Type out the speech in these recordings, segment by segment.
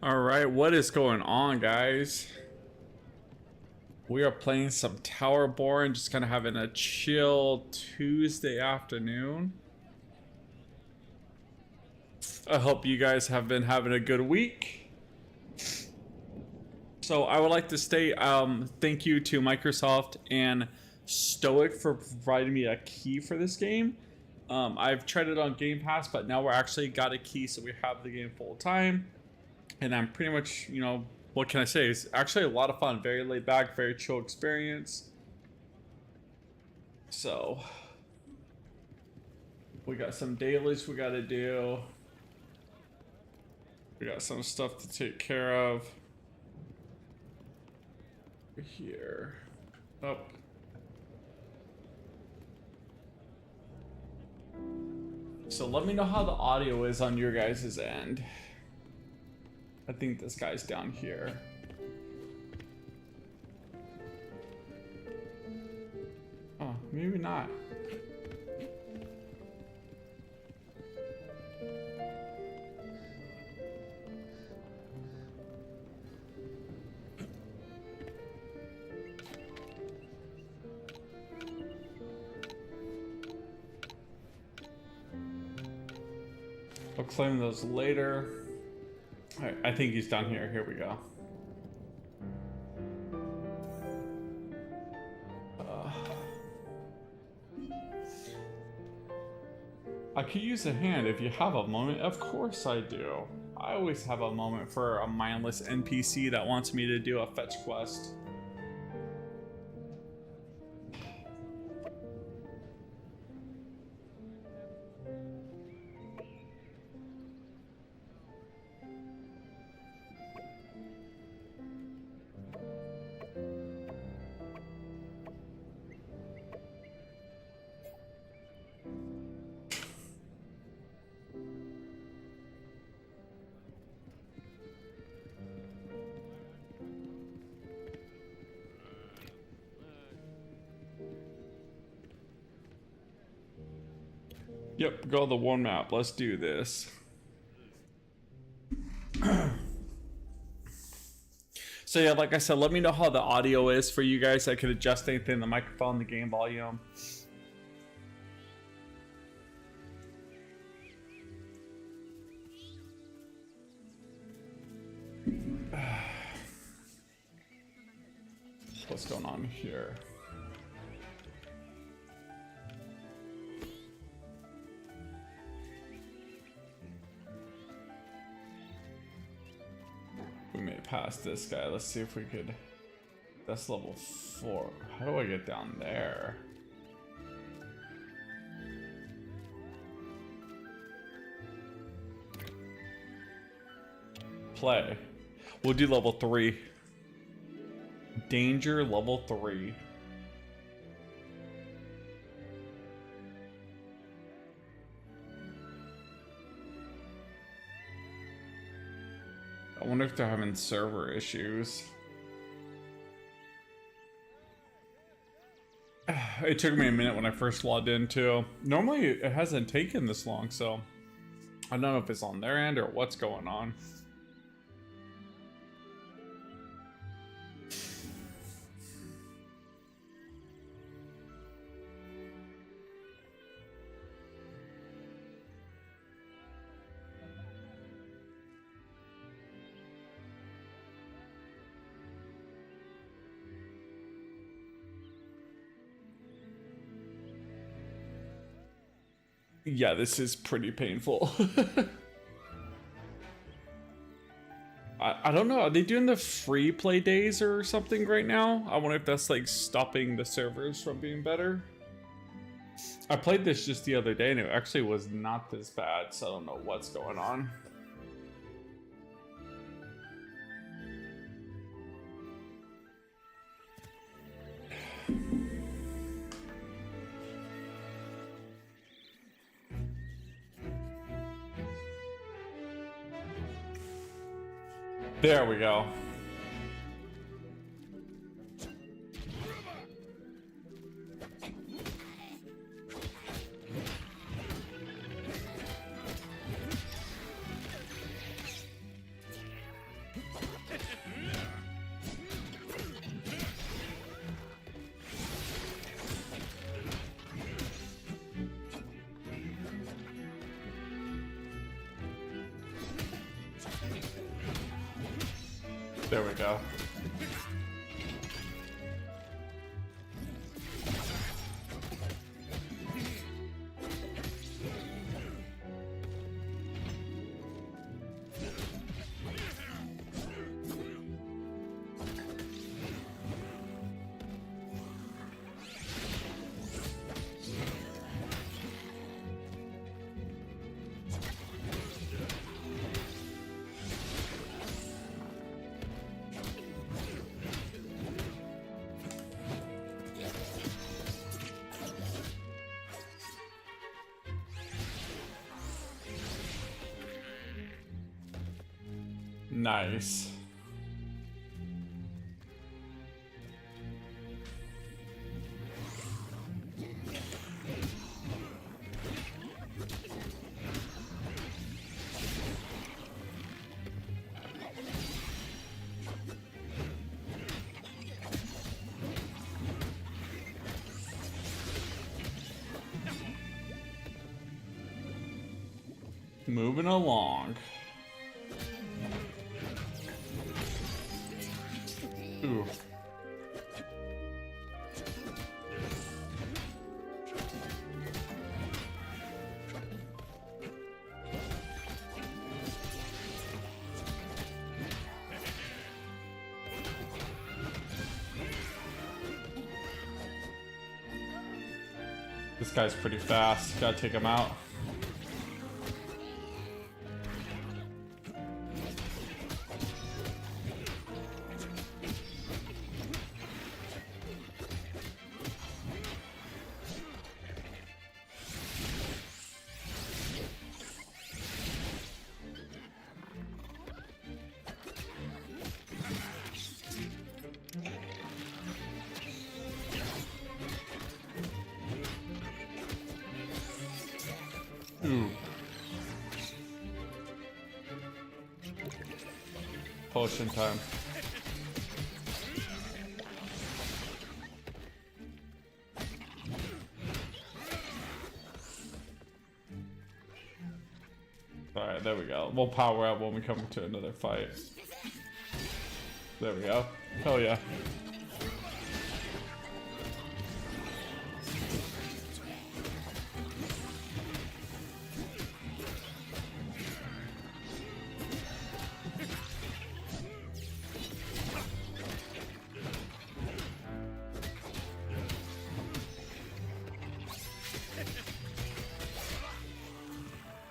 All right, what is going on, guys? We are playing some TowerBorne, just kind of having a chill Tuesday afternoon. I hope you guys have been having a good week. So I would like to say thank you to Microsoft and Stoic for providing me a key for this game. I've tried it on Game Pass, but now we're actually got a key, so we have the game full time. And I'm pretty much, what can I say? It's actually a lot of fun. Very laid back, very chill experience. So, we got some dailies we got to do. We got some stuff to take care of. Here. Oh. So let me know how the audio is on your guys' end. I think this guy's down here. Oh, maybe not. I'll claim those later. Alright, I think he's down here. Here we go. I could use a hand if you have a moment. Of course I do. I always have a moment for a mindless NPC that wants me to do a fetch quest. Yep, go to the one map. Let's do this. So yeah, like I said, let me know how the audio is for you guys. I could adjust anything, the microphone, the game volume. What's going on here? We made it past this guy. Let's see if we could. That's level 4. How do I get down there? Play. We'll do level 3. Danger level 3. I wonder if they're having server issues. It took me a minute when I first logged in too. Normally it hasn't taken this long, so I don't know if it's on their end or what's going on. Yeah, this is pretty painful. I don't know. Are they doing the free play days or something right now? I wonder if that's like stopping the servers from being better. I played this just the other day and it actually was not this bad, so I don't know what's going on. There we go. There we go. Nice. Moving along. Ooh. This guy's pretty fast. Gotta take him out. Ooh. Potion time. Alright, there we go. We'll power up when we come to another fight. There we go. Hell yeah.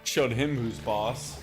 Showed him who's boss.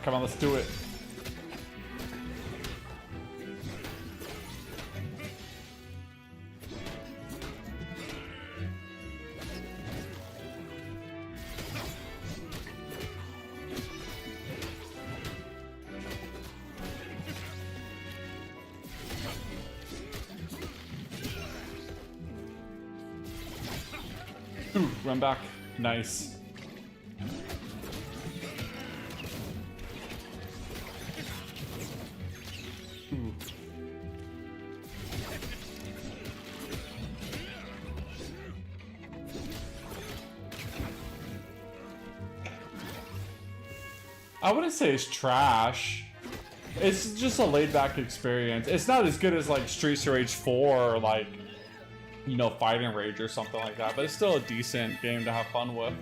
Come on, let's do it. Ooh, run back. Nice. I wouldn't say it's trash. It's just a laid-back experience. It's not as good as like Streets of Rage 4 or like, you know, Fighting Rage or something like that, but it's still a decent game to have fun with.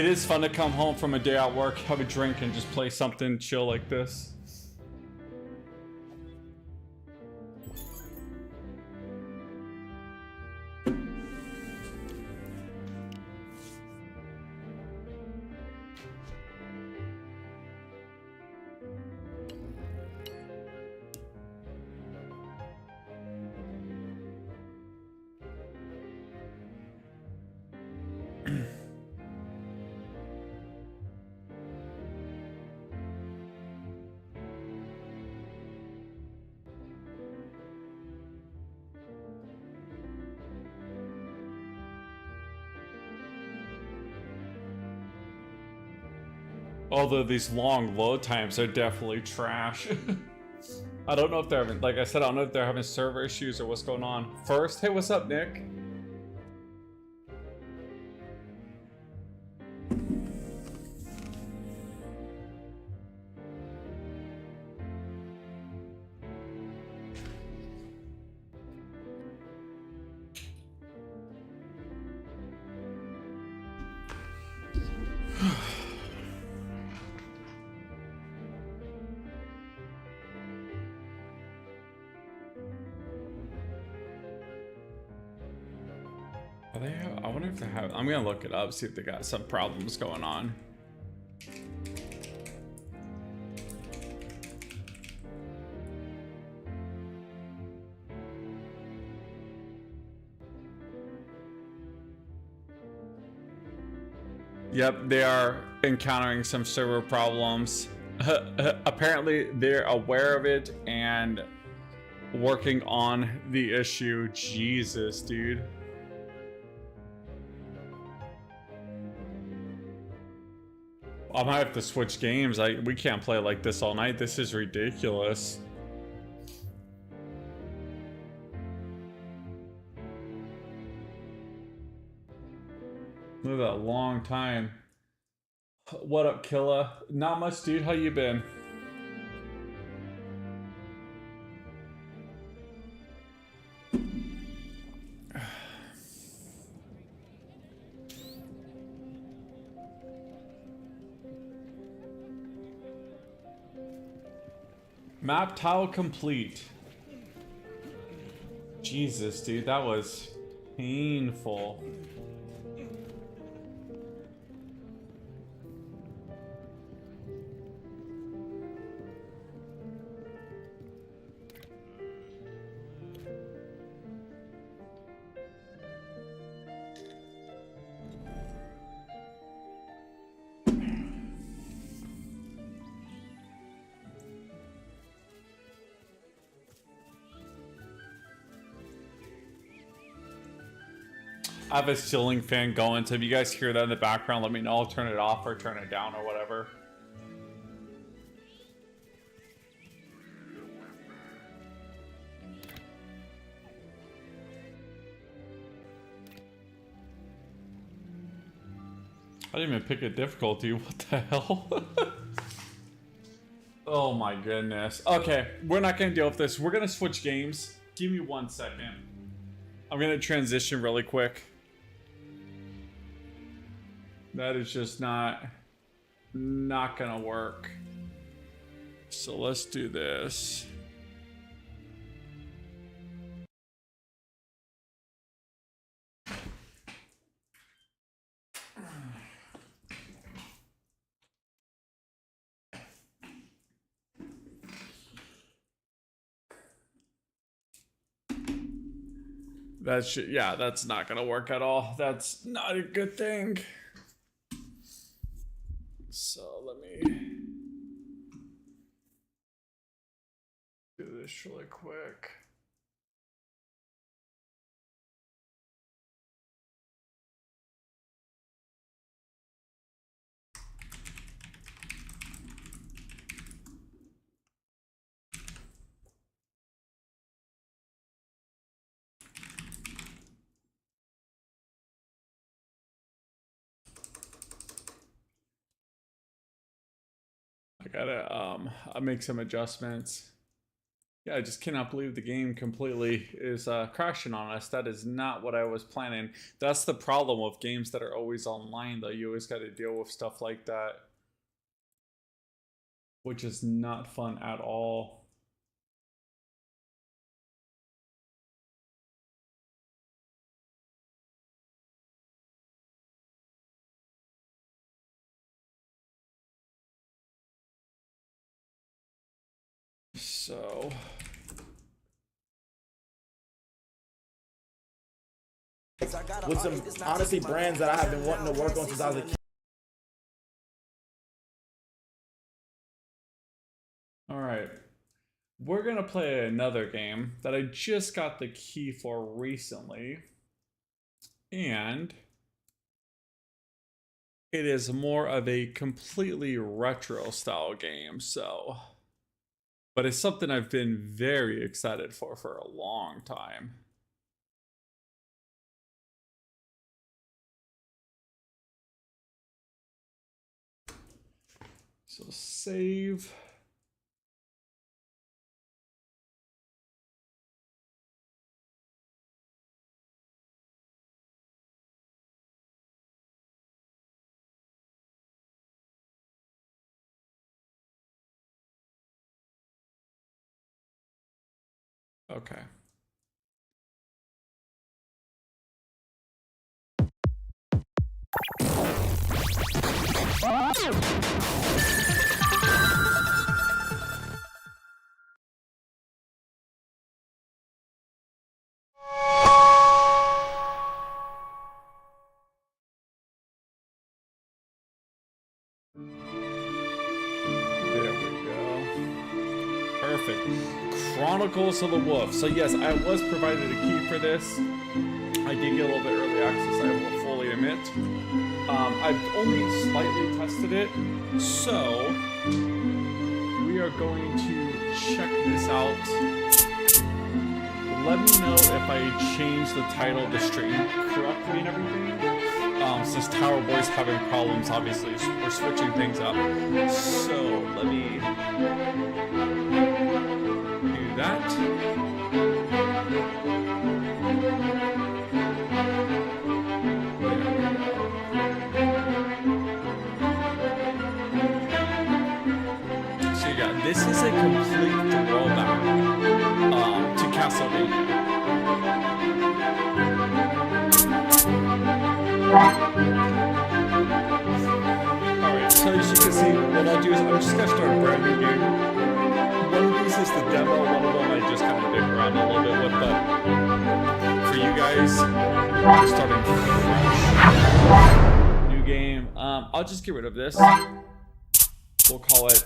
It is fun to come home from a day at work, have a drink, and just play something chill like this. Although these long load times are definitely trash. I don't know if they're having, like I said, I don't know if they're having server issues or what's going on. First, hey, what's up, Nick? I wonder if they have. I'm gonna look it up, see if they got some problems going on. Yep, they are encountering some server problems. Apparently, they're aware of it and working on the issue. Jesus, dude. I might have to switch games. We can't play like this all night. This is ridiculous. Look at that long time. What up, Killa? Not much, dude. How you been? Map tile complete. Jesus, dude, that was painful. I have a ceiling fan going, so if you guys hear that in the background, let me know. I'll turn it off or turn it down or whatever. I didn't even pick a difficulty. What the hell? Oh my goodness. Okay, we're not gonna deal with this. We're gonna switch games. Give me 1 second. I'm gonna transition really quick. That is just not gonna work. So let's do this. Yeah, that's not gonna work at all. That's not a good thing. So let me do this really quick. I gotta I'll make some adjustments. Yeah, I just cannot believe the game completely is crashing on us. That is not what I was planning. That's the problem with games that are always online, though. You always got to deal with stuff like that, which is not fun at all. So... with some, honestly, brands that I have been wanting to work on since I was a kid. Alright. We're going to play another game that I just got the key for recently. And it is more of a completely retro style game, so... But it's something I've been very excited for a long time. So save. Okay. There we go. Perfect. Chronicles of the Wolf. So yes, I was provided a key for this. I did get a little bit early access, I will fully admit. I've only slightly tested it, so we are going to check this out. Let me know if I change the title of the stream correctly and everything. Since TowerBorne's having problems, obviously, we're switching things up. So let me do that. So yeah, this is a complete throwback to CastleVania. Alright, so as you can see, what I'll do is I'm just going to start a brand new game. One of these is the demo, one of them I just kind of dig around a little bit with, but for you guys, I'm starting fresh. New game. I'll just get rid of this. We'll call it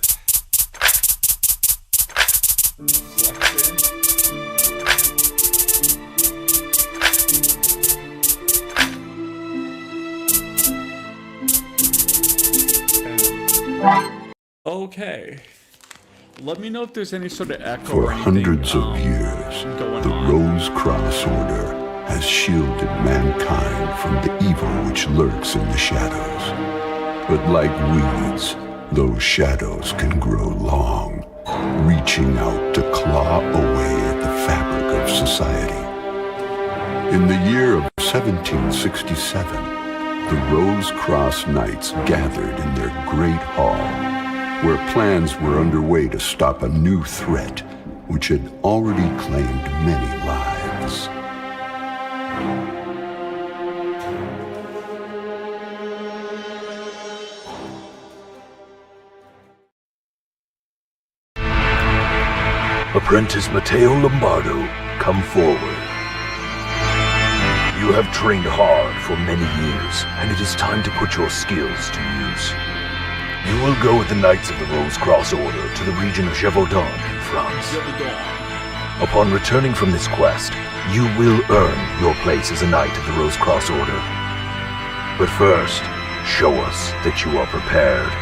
Selection. Okay. Let me know if there's any sort of echo For or anything, hundreds of years, going the on. Rose Cross Order has shielded mankind from the evil which lurks in the shadows. But like weeds, those shadows can grow long, reaching out to claw away at the fabric of society. In the year of 1767, the Rose Cross Knights gathered in their great hall, where plans were underway to stop a new threat which had already claimed many lives. Apprentice Matteo Lombardo, come forward. You have trained hard for many years, and it is time to put your skills to use. You will go with the Knights of the Rose Cross Order to the region of Gévaudan in France. Upon returning from this quest, you will earn your place as a Knight of the Rose Cross Order. But first, show us that you are prepared.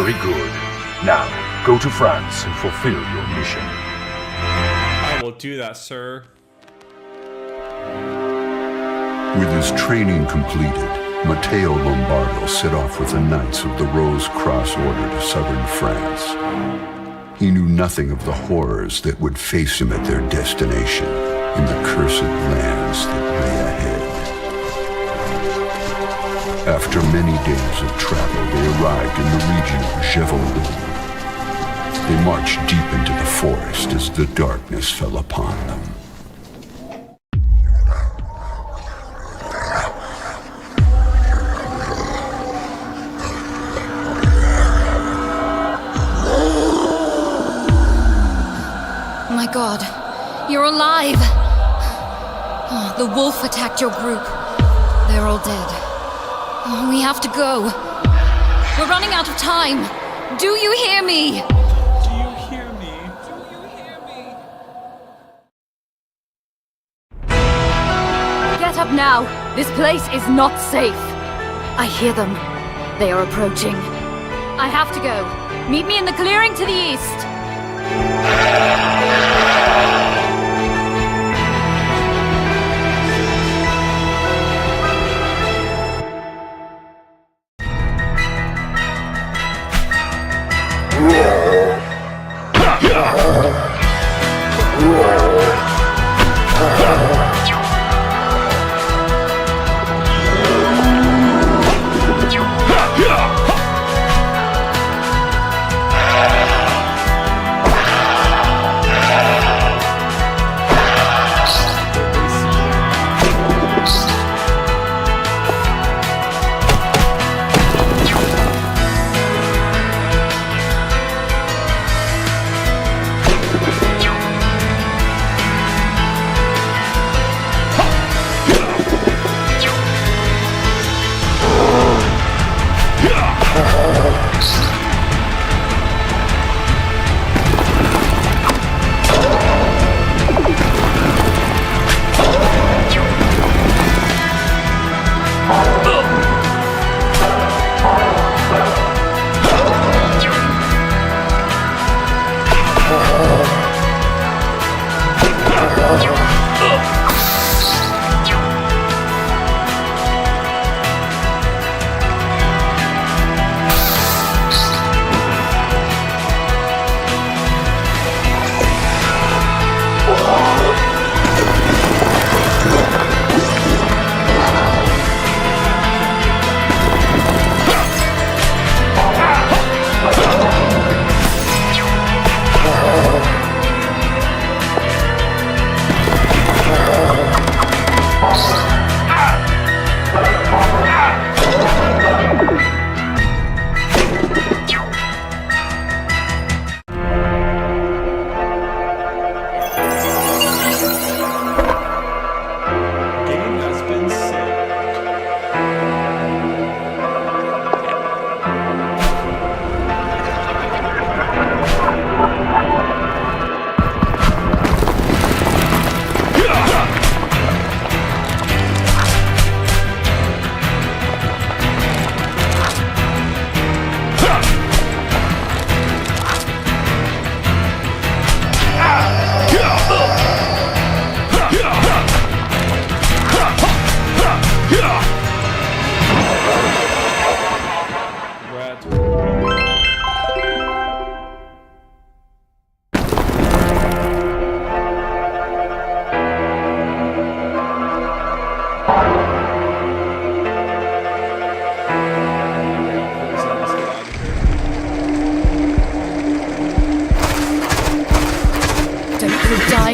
Very good. Now, go to France and fulfill your mission. I will do that, sir. With his training completed, Matteo Lombardo set off with the Knights of the Rose Cross Order to southern France. He knew nothing of the horrors that would face him at their destination in the cursed lands that lay ahead. After many days of travel, they arrived in the region of Gévaudan. They marched deep into the forest as the darkness fell upon them. My God, you're alive! Oh, the wolf attacked your group. They're all dead. Oh, we have to go. We're running out of time. Do you hear me? Do you hear me? Do you hear me? Get up now. This place is not safe. I hear them. They are approaching. I have to go. Meet me in the clearing to the east.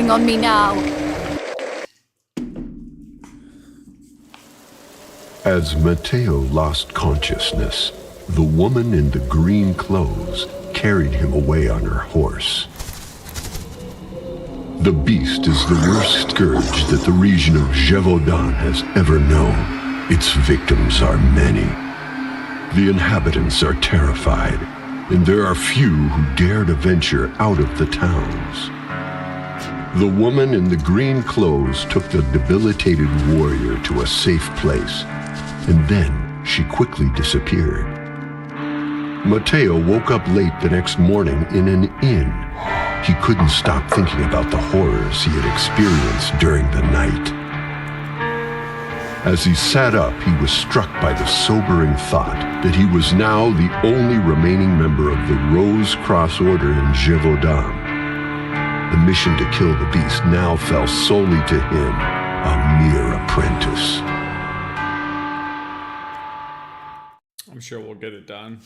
On me now. As Matteo lost consciousness, the woman in the green clothes carried him away on her horse. The beast is the worst scourge that the region of Gévaudan has ever known. Its victims are many. The inhabitants are terrified, and there are few who dare to venture out of the towns. The woman in the green clothes took the debilitated warrior to a safe place, and then she quickly disappeared. Mateo woke up late the next morning in an inn. He couldn't stop thinking about the horrors he had experienced during the night. As he sat up, he was struck by the sobering thought that he was now the only remaining member of the Rose Cross Order in Gévaudan. The mission to kill the beast now fell solely to him, a mere apprentice. I'm sure we'll get it done.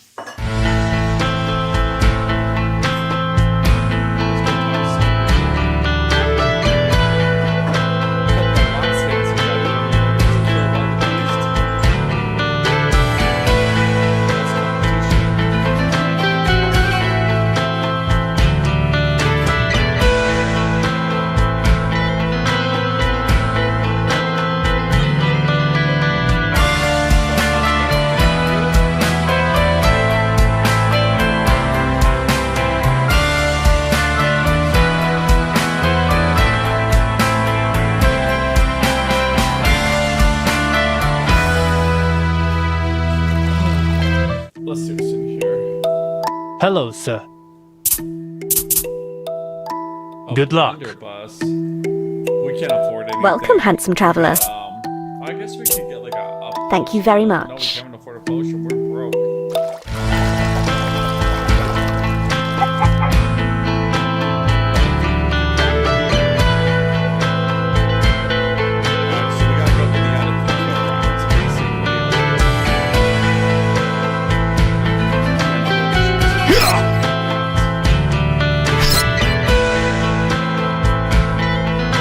Hello, sir. Good luck. Bus. We can't afford anything. Welcome, handsome traveler. I guess we could get like a Thank you very No, we much. can't afford a potion. We're broke. Alright, so we gotta go to the attitude rounds, basically.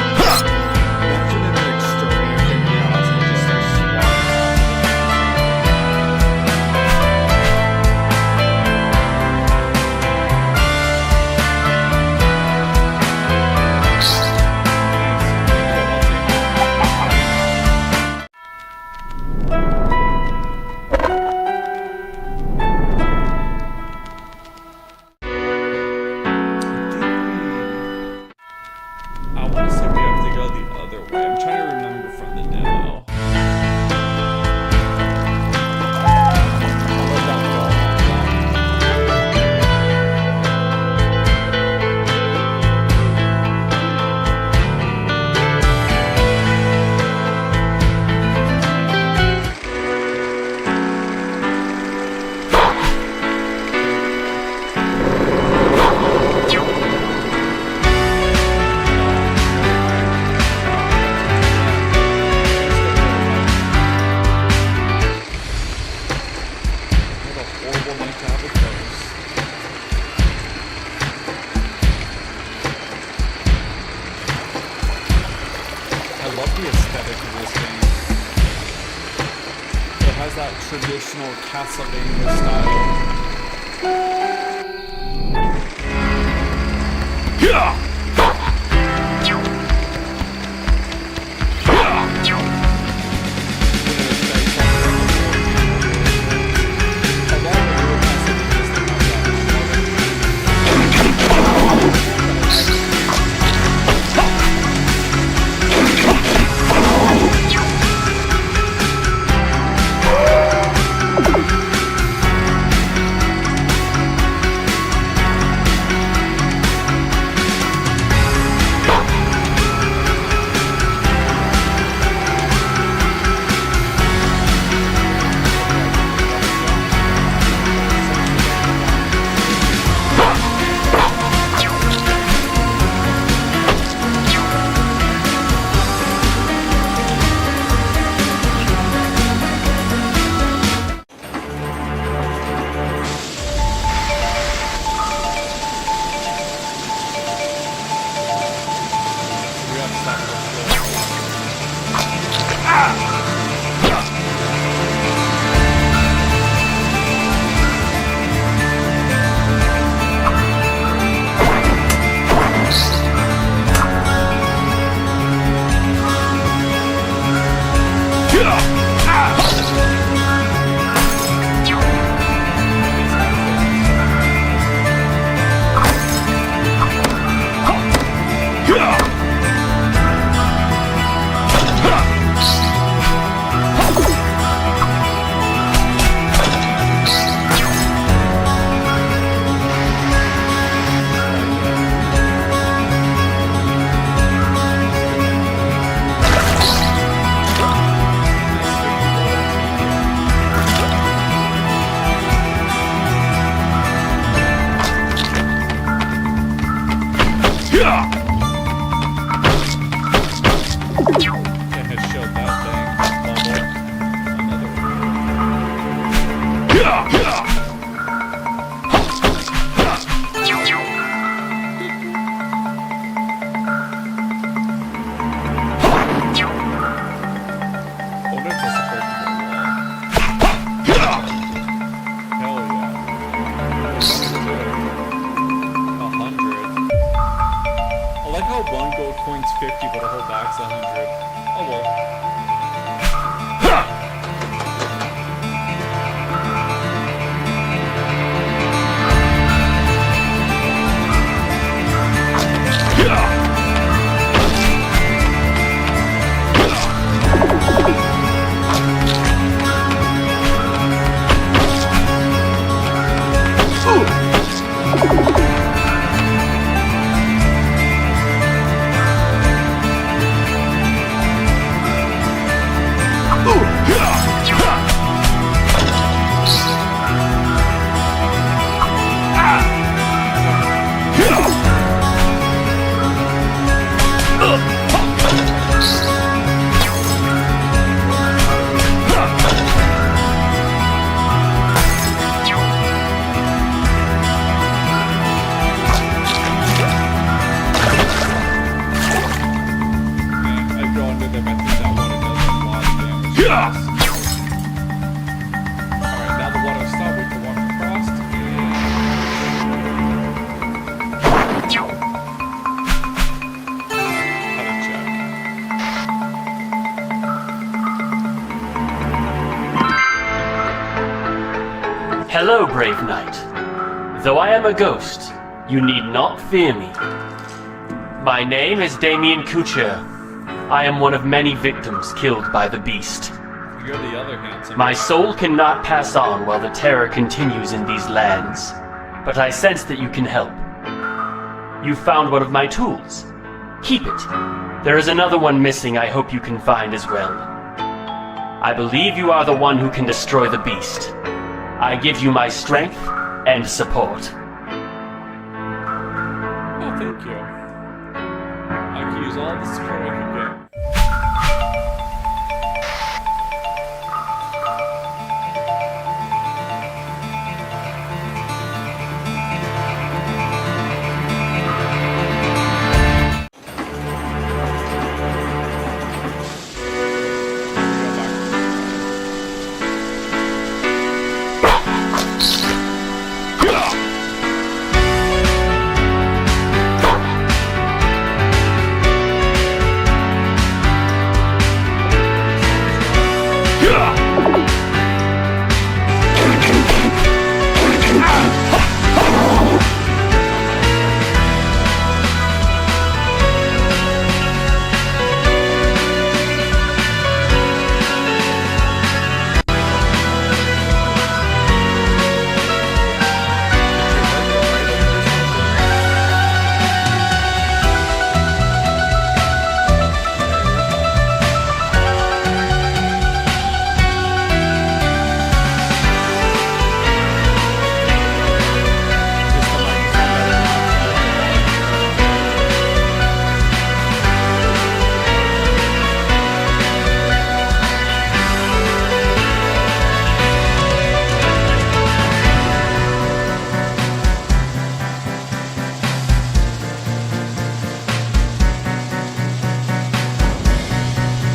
Imagine if an exterminator came to your house and just starts swatting I want to say we have to go the other way. I'm trying to remember from the demo. What a horrible night to have with those. I love the aesthetic of this game. It has that traditional Castlevania style. stacks 100. Oh well. Hello, brave knight. Though I am a ghost, you need not fear me. My name is Damien Couture. I am one of many victims killed by the beast. You're the other handsome. My soul cannot pass on while the terror continues in these lands, but I sense that you can help. You found one of my tools. Keep it. There is another one missing I hope you can find as well. I believe you are the one who can destroy the beast. I give you my strength and support. Oh, thank you. I can use all the support I can get.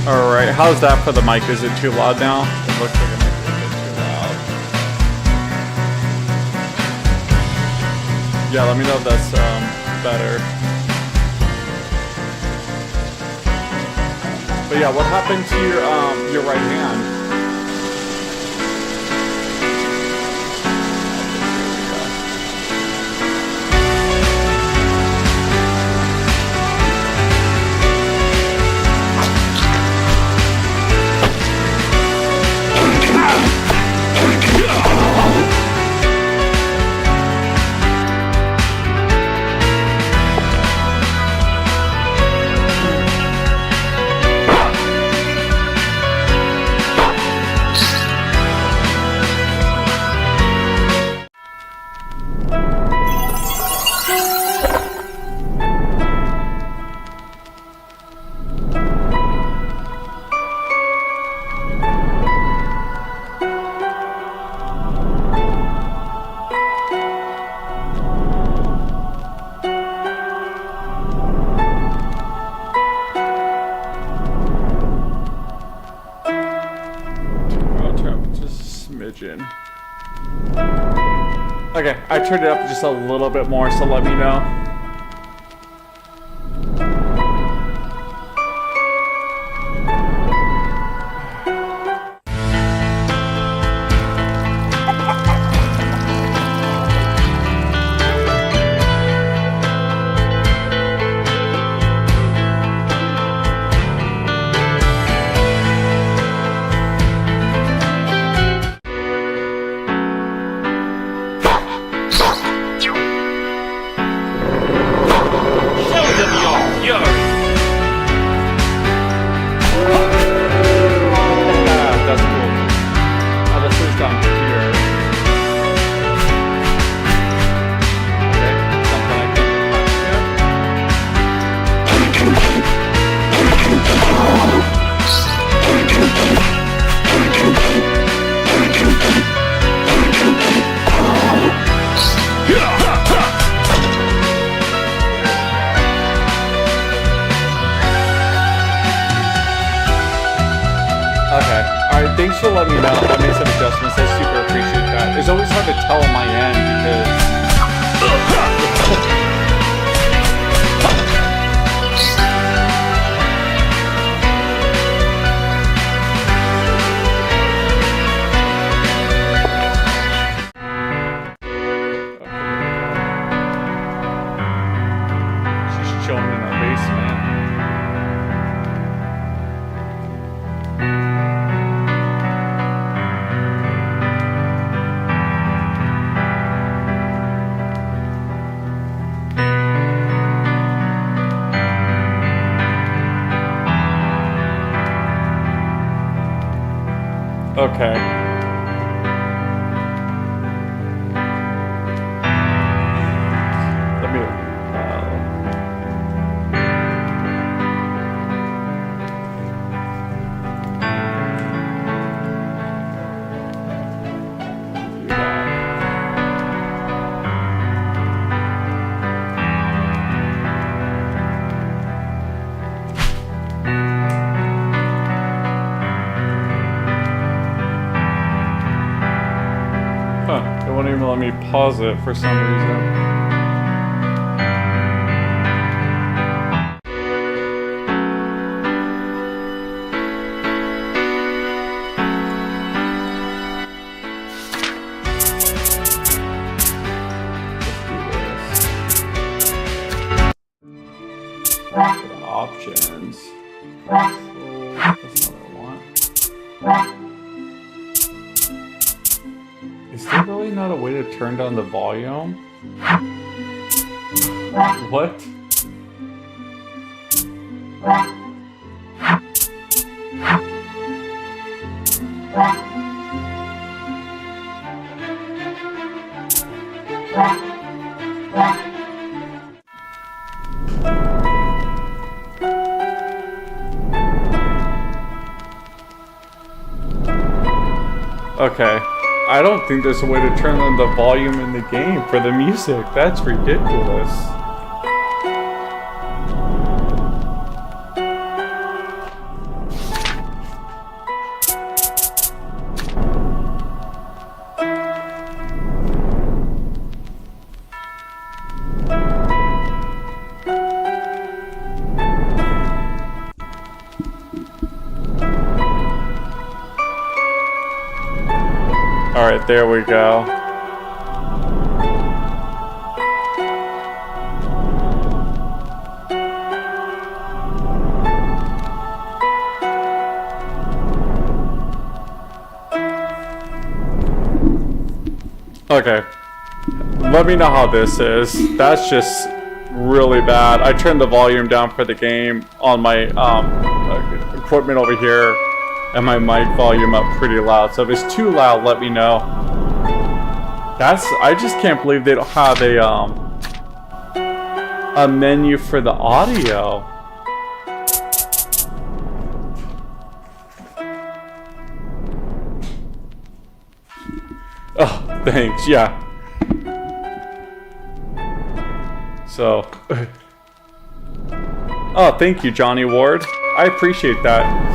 Alright, how's that for the mic? Is it too loud now? It looks like it might be a bit too loud. Yeah, let me know if that's better. But yeah, what happened to your right hand? Okay, I turned it up just a little bit more, so let me know. thanks for letting me know. I made some adjustments. I super appreciate that. It's always hard to tell on my end because... She's chilling in our basement. Okay. Let me. Do that. Huh, it won't even let me pause it for some reason. Let's do this. Go to options. Control. That's not what I want. Is there really not a way to turn down the volume? What? Okay. I don't think there's a way to turn on the volume in the game for the music. That's ridiculous. Alright, there we go. Okay. Let me know how this is. That's just really bad. I turned the volume down for the game on my equipment over here. And my mic volume up pretty loud. So if it's too loud, let me know. I just can't believe they don't have a menu for the audio. Oh, thanks. Yeah. So. Oh, thank you, Johnny Ward. I appreciate that.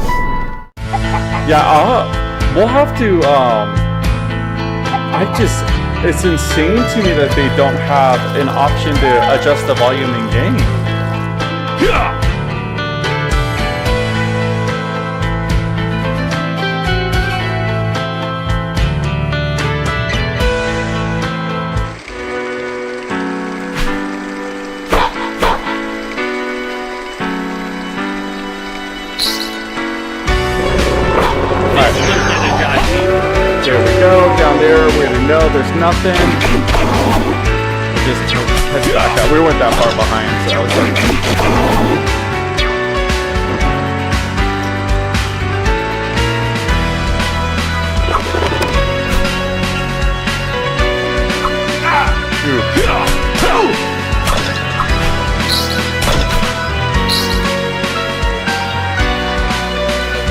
Yeah, we'll have to, it's insane to me that they don't have an option to adjust the volume in game. Yeah! There we go, down there, we already know there's nothing. Just head back up. We weren't that far behind, so it's okay.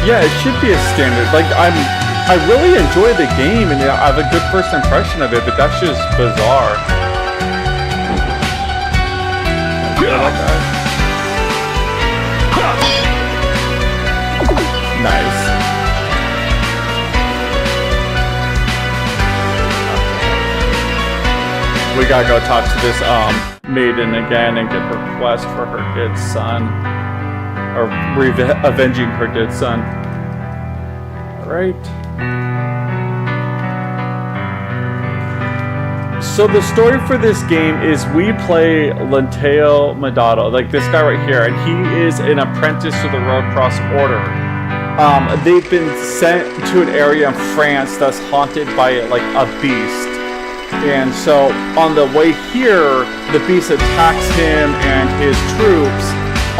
Yeah, it should be a standard. Like, I really enjoy the game and I have a good first impression of it, but that's just bizarre. Nice. We gotta go talk to this maiden again and get her quest for her dead son, or avenging her dead son. All right. So the story for this game is we play Lenteo Madado, like this guy right here, and he is an apprentice to the Royal Cross Order. They've been sent to an area in France that's haunted by like a beast. And so on the way here, the beast attacks him and his troops.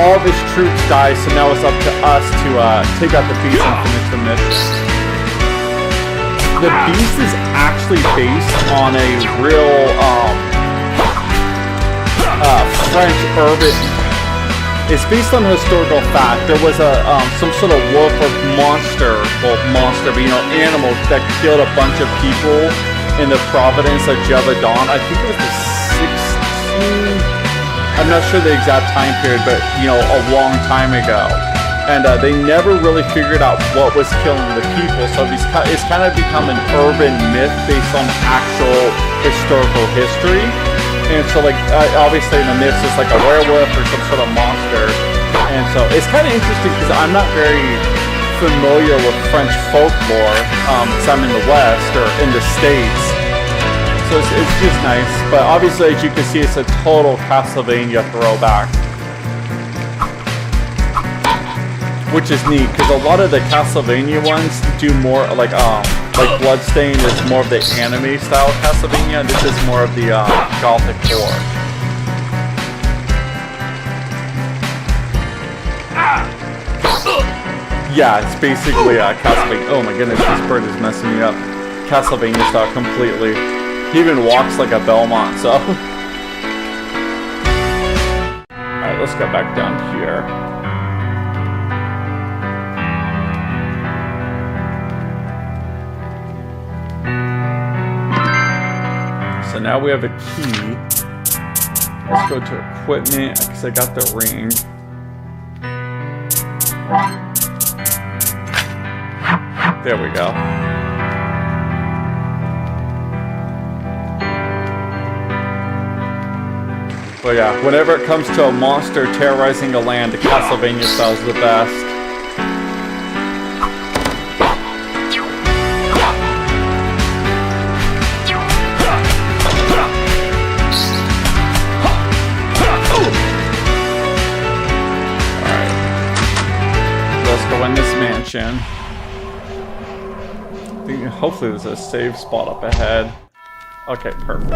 All of his troops die, so now it's up to us to take out the beast and finish the mission. The beast is actually based on a real French urban. It's based on a historical fact. There was a some sort of wolf or monster, but animal that killed a bunch of people in the province of Gévaudan. I think it was the 16. I'm not sure the exact time period, but a long time ago. And they never really figured out what was killing the people, so it's kind of become an urban myth based on actual historical history. And so, obviously in the myths, it's like a werewolf or some sort of monster. And so it's kind of interesting because I'm not very familiar with French folklore, because I'm in the West or in the States. So it's just nice. But obviously, as you can see, it's a total Castlevania throwback. Which is neat, because a lot of the Castlevania ones do more like Bloodstained is more of the anime style Castlevania, and this is more of the Gothic horror. Yeah, it's basically Castlevania. Oh my goodness, this bird is messing me up. Castlevania style completely. He even walks like a Belmont, so. Alright, let's go back down here. So now we have a key. Let's go to equipment, because I got the ring. There we go. But yeah, whenever it comes to a monster terrorizing a land, the Castlevania style is the best. In this mansion. I think hopefully there's a save spot up ahead. Okay, perfect.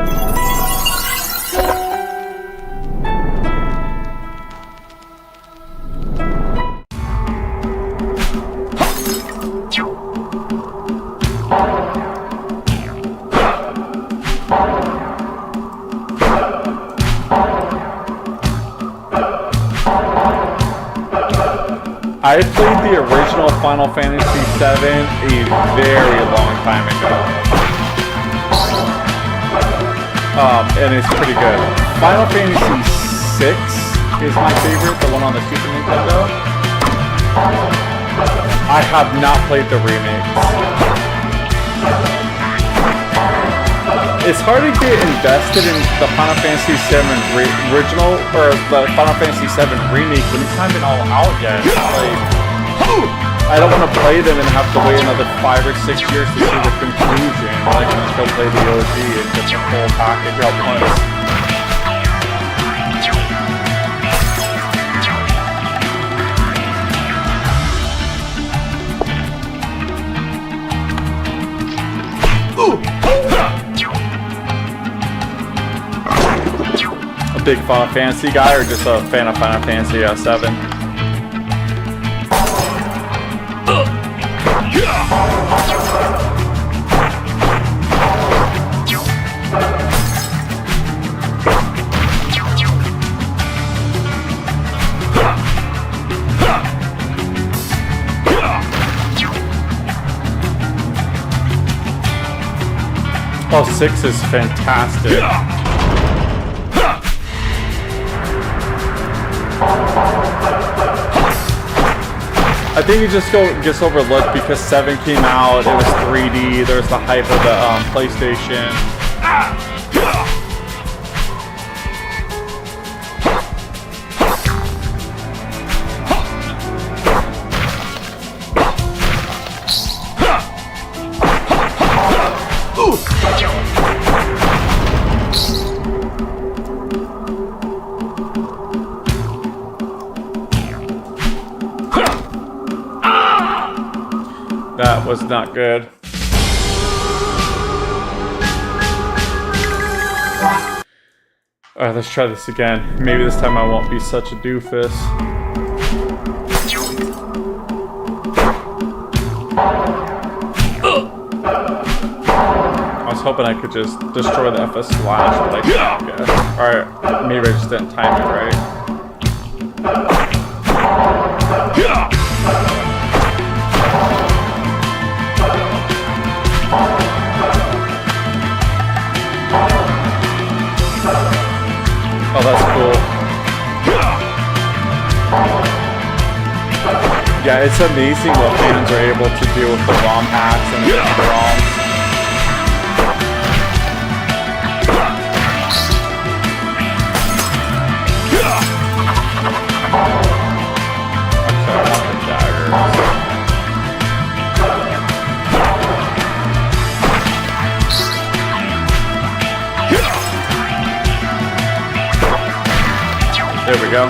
I played the original Final Fantasy VII a very long time ago. And it's pretty good. Final Fantasy VI is my favorite, the one on the Super Nintendo. I have not played the remake. It's hard to get invested in the Final Fantasy VII original or the Final Fantasy VII remake when it's not even all out yet. I don't want to play them and have to wait another 5 or 6 years to see the conclusion. I can just go play the OG and get the full package at once. Big Final Fantasy guy or just a fan of Final Fantasy VII? Oh, 6 is fantastic. I think it just gets overlooked because 7 came out, it was 3D, there's the hype of the PlayStation. That was not good. Alright, let's try this again. Maybe this time I won't be such a doofus. I was hoping I could just destroy the FS slash, but I can't. Okay. Alright, maybe I just didn't time it right. Oh, that's cool. Yeah, it's amazing what fans are able to do with the ROM hacks and the ROMs. Actually, I want the daggers. There we go.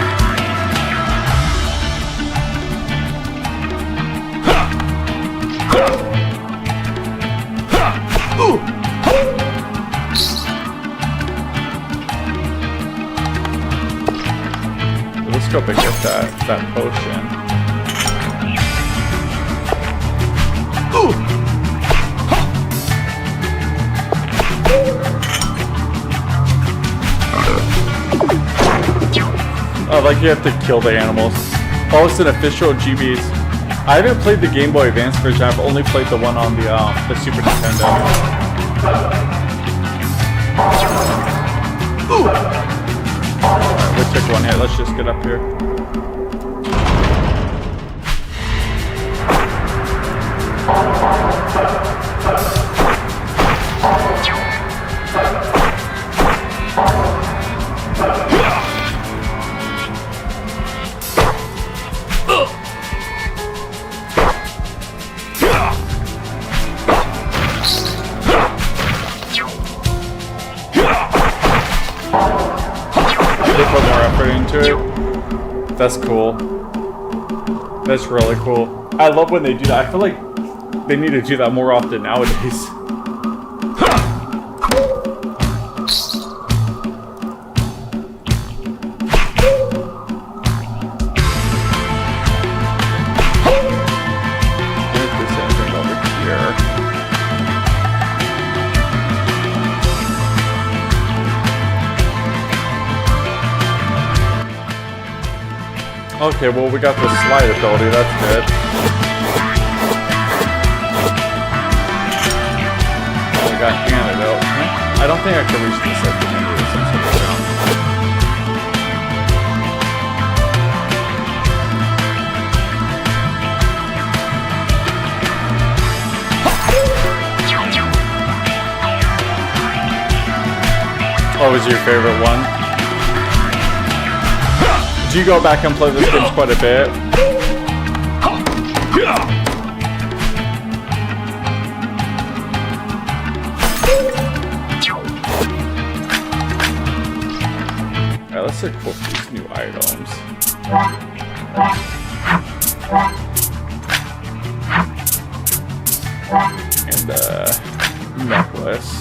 Let's go pick up that potion. Oh, like you have to kill the animals. Oh, it's an official GBs. I haven't played the Game Boy Advance version. I've only played the one on the Super Nintendo. Alright, we'll take one hit. Let's just get up here. Put more effort into it. That's cool. That's really cool. I love when they do that. I feel like they need to do that more often nowadays. If there's anything over here. Okay, well we got the slide ability, that's good. Oh, we got antidote. I don't think I can reach this at the end of some sort of round. What was your favorite one? You go back and play this game quite a bit. Alright, let's equip these new items. And necklace.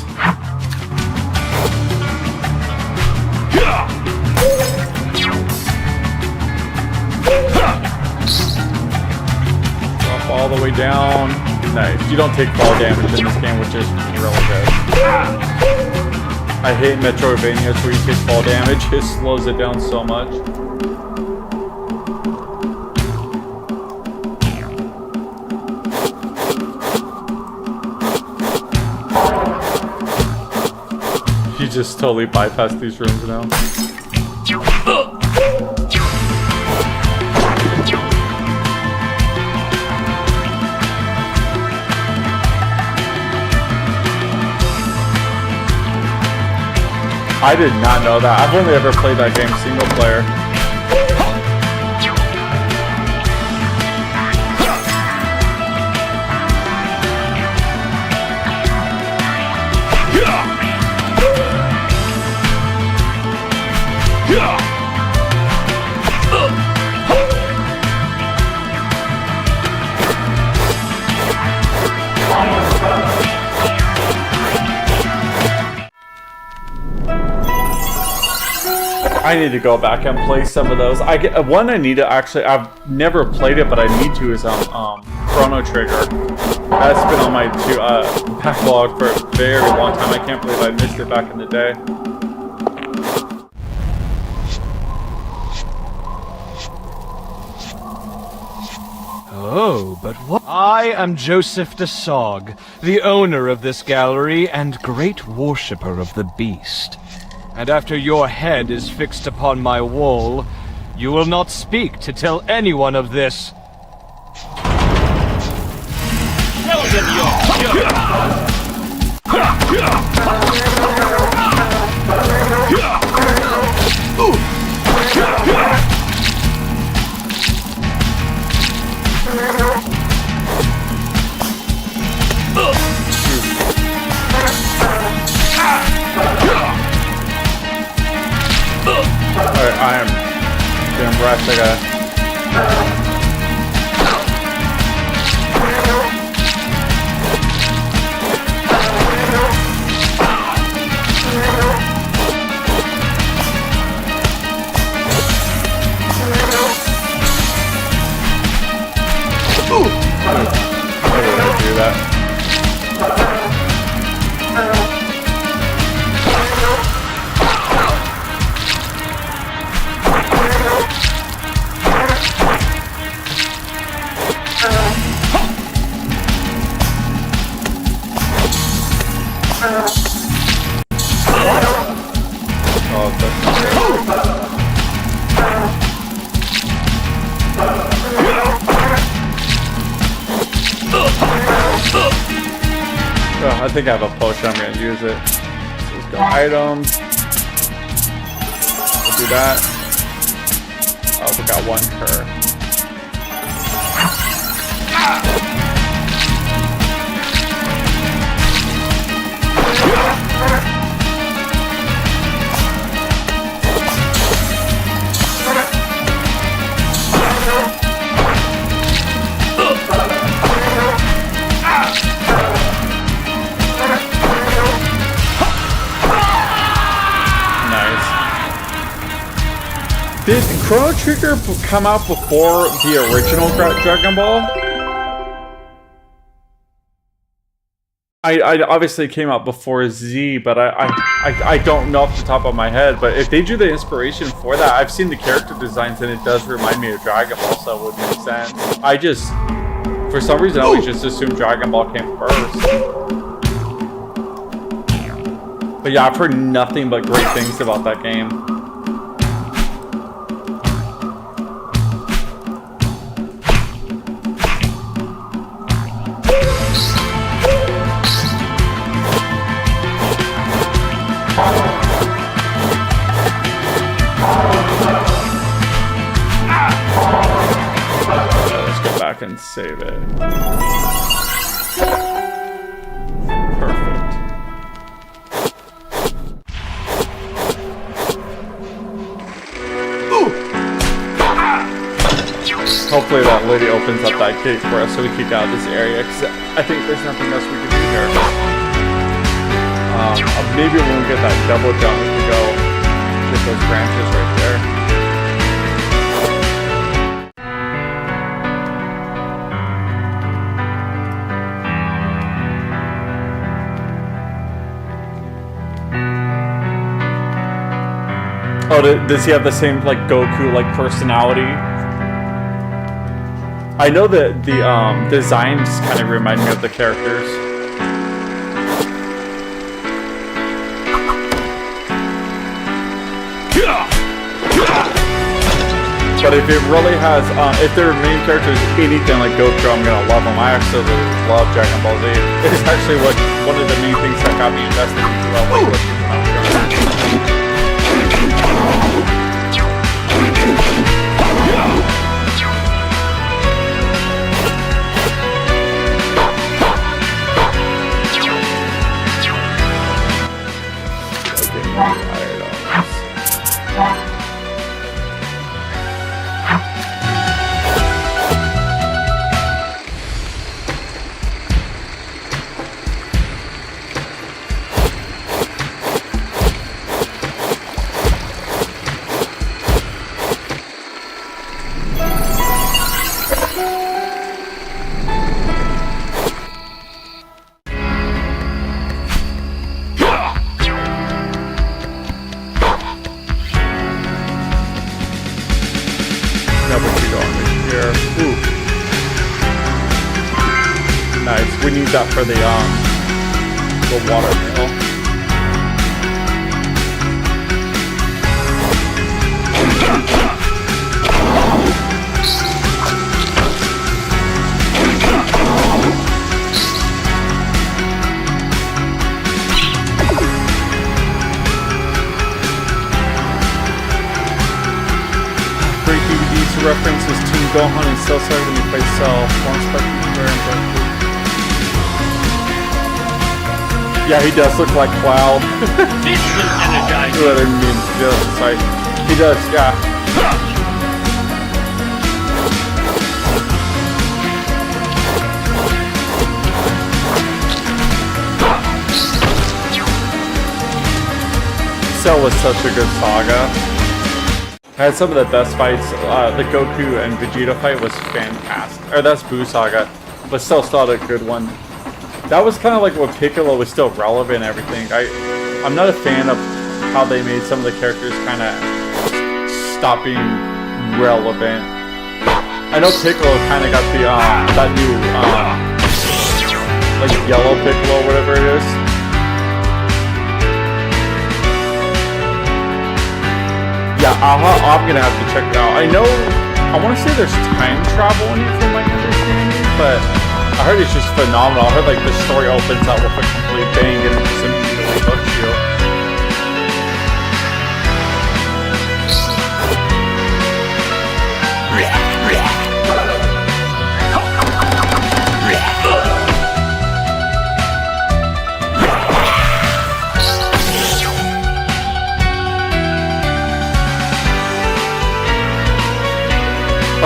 Drop all the way down. Nice. You don't take fall damage in this game, which is really good. I hate Metroidvanias where you take fall damage. It slows it down so much. You just totally bypass these rooms now. I did not know that. I've only ever played that game single player. I need to go back and play some of those. I need to actually. I've never played it, but I need to. Is Chrono Trigger. That's been on my backlog for a very long time. I can't believe I missed it back in the day. Oh, but what? I am Joseph de Sog, the owner of this gallery and great worshipper of the beast. And after your head is fixed upon my wall, you will not speak to tell anyone of this. Tell them Alright, I am getting wrecked. I gotta... do that. Oh, that's not good. Oh, I think I have a potion. I'm gonna use it. So let's go items. We'll do that. Oh, we got one cur. Did Chrono Trigger come out before the original Dragon Ball? I obviously came out before Z, but I don't know off the top of my head. But if they drew the inspiration for that, I've seen the character designs and it does remind me of Dragon Ball, so it would make sense. I just, for some reason, I always just assumed Dragon Ball came first. But yeah, I've heard nothing but great things about that game. And save it. Perfect. Hopefully that lady opens up that gate for us so we can get out of this area, because I think there's nothing else we can do here. Maybe when we get that double jump, we can go get those branches right there. Oh, does he have the same, like, Goku-like personality? I know that the designs kind of remind me of the characters. But if it really has, if their main character is anything like Goku, I'm gonna love them. I absolutely love Dragon Ball Z. It's actually one of the main things that got me invested into Nice. We need that for the water mill. Great DVDs to references Team Gohan and Cell Side when you play Cell. One spectacular and breathtaking. Yeah, he does look like Cloud. This will energize What I mean, yeah, sorry. He does, yeah. Cell was such a good saga. Had some of the best fights. The Goku and Vegeta fight was fantastic. Or that's Buu Saga, but still a good one. That was kind of like when Piccolo was still relevant and everything. I'm not a fan of how they made some of the characters kind of stop being relevant. I know Piccolo kind of got the that new like yellow Piccolo, whatever it is. Yeah, I'm gonna have to check it out. I know, I want to say there's time travel in it from my understanding, but I heard it's just phenomenal. I heard like the story opens up with a complete bang and it just immediately hooks you.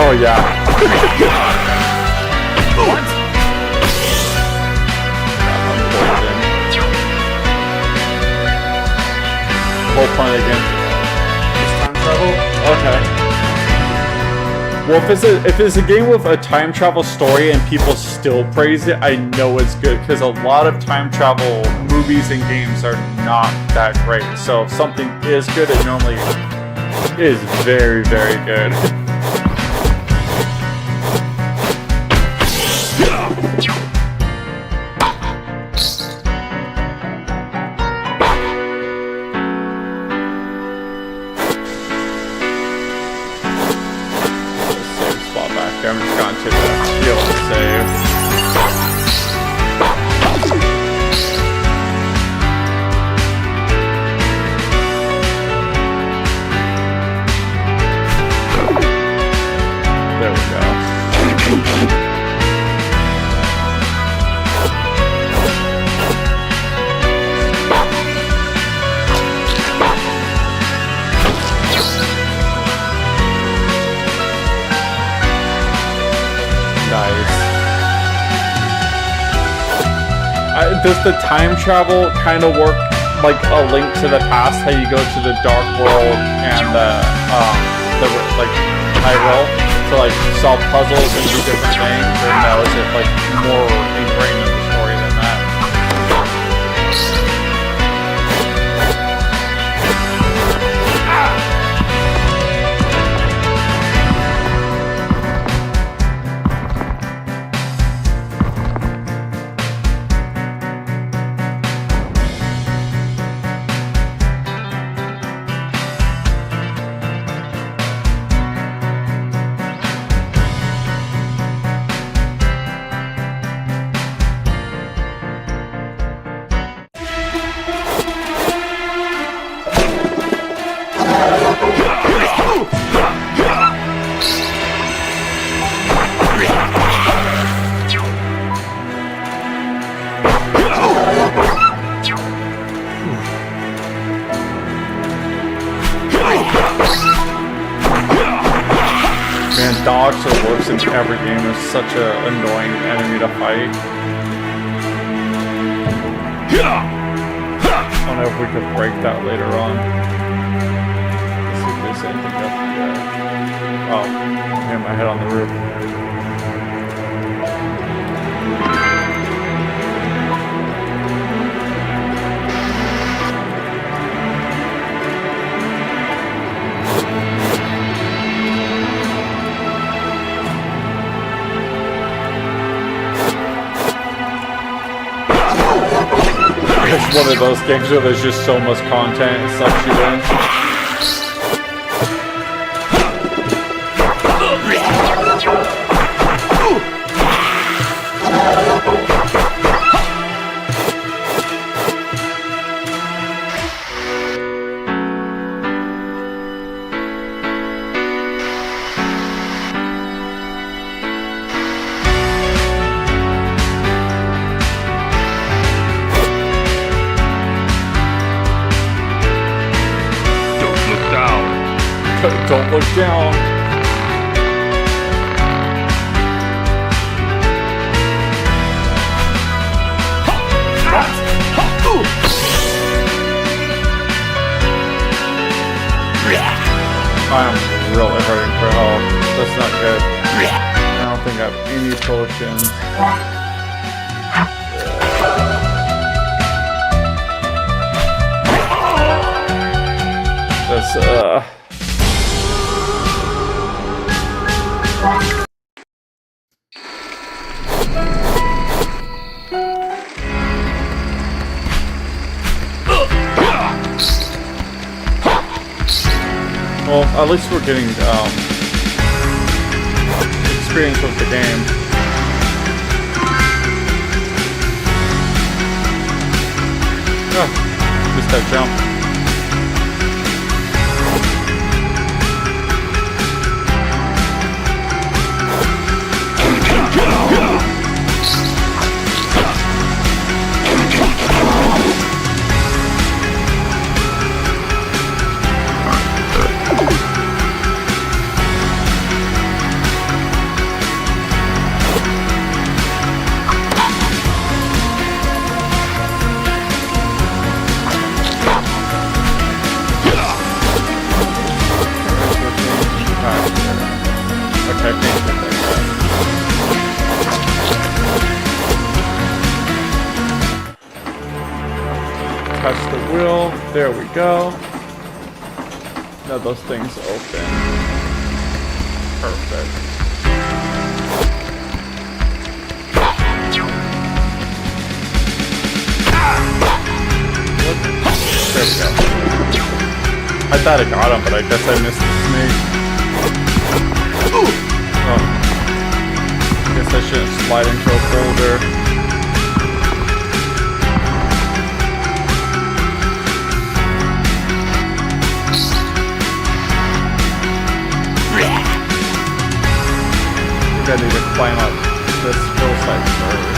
Oh yeah. What? Whole point again. It's time travel? Okay. Well, if it's a game with a time travel story and people still praise it, I know it's good, because a lot of time travel movies and games are not that great. So if something is good, it normally is very, very good. I'm just going to the heal and save. There we go. Does the time travel kind of work like a Link to the Past? How you go to the Dark World and the like Hyrule to like solve puzzles and do different things, or no? Is it like more ingrained in the story than that? Man, dodge so works in every game. Is such an annoying enemy to fight. I don't know if we could break that later on. Let's see if there's anything up here. Oh, I hit my head on the roof. It's one of those games where there's just so much content and sucks you in. Don't look down. I'm really hurting for health. That's not good. I don't think I have any potions. That's well, at least we're getting experience with the game. Oh, missed that jump. Touch the wheel. There we go. Now those things open. Perfect. There we go. I thought I got him, but I guess I missed the snake. Oh. Guess I shouldn't slide into a boulder. I need to climb up this hillside first.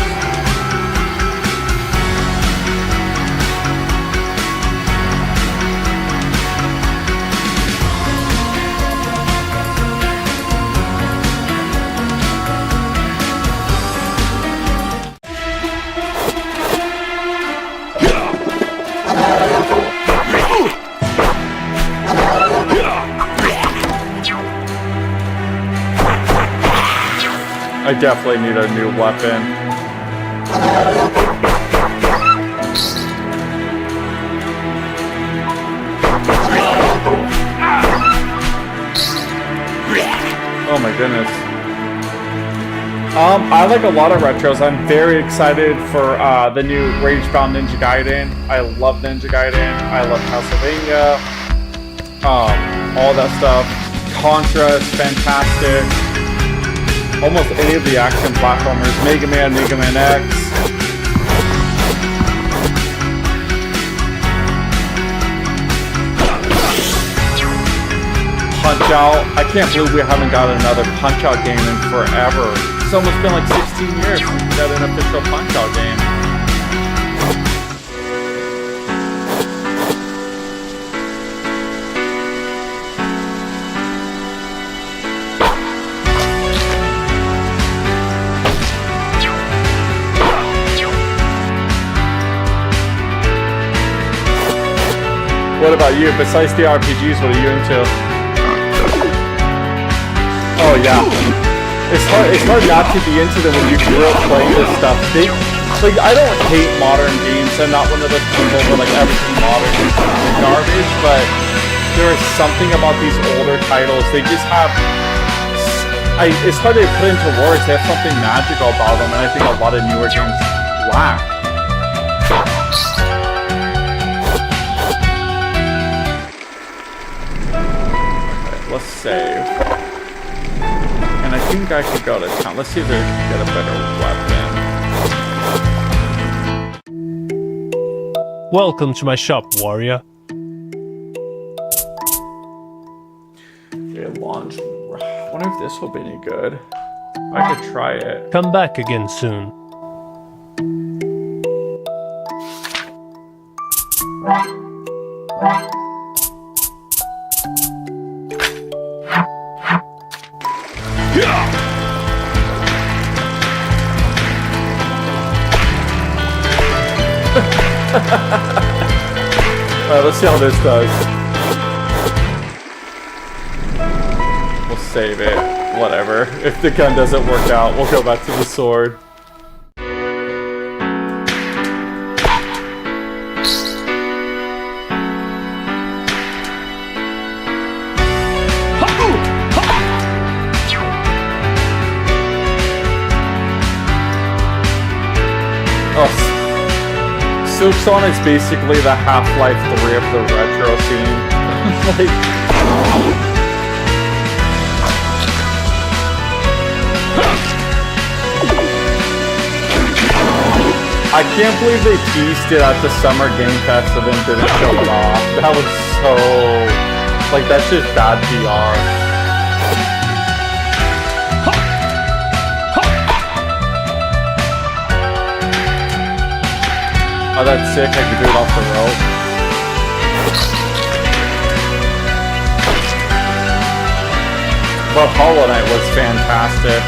I definitely need a new weapon. Oh my goodness. I like a lot of retros. I'm very excited for the new Ragebound Ninja Gaiden. I love Ninja Gaiden. I love CastleVania. All that stuff. Contra is fantastic. Almost any of the action platformers, Mega Man, Mega Man X. Punch Out. I can't believe we haven't got another Punch Out game in forever. It's almost been like 16 years since we got an official Punch Out game. What about you? Besides the RPGs, what are you into? Oh yeah. It's hard not to be into them when you grew up playing this stuff. I don't hate modern games. I'm not one of those people where like everything modern is garbage, but there is something about these older titles. They just have it's hard to put into words. They have something magical about them, and I think a lot of newer games lack. let's save. And I think I could go to town. Let's see if they can get a better weapon. Welcome to my shop, warrior. Okay, launch. I wonder if this will be any good. I could try it. Come back again soon. Alright, let's see how this does. We'll save it. Whatever. If the gun doesn't work out, we'll go back to the sword. Silksong is basically the Half-Life 3 of the retro scene. Like, I can't believe they teased it at the Summer Game Fest and then didn't show it off. That was so... like, that's just bad PR. Oh, that's sick. I can do it off the rope. But Hollow Knight was fantastic.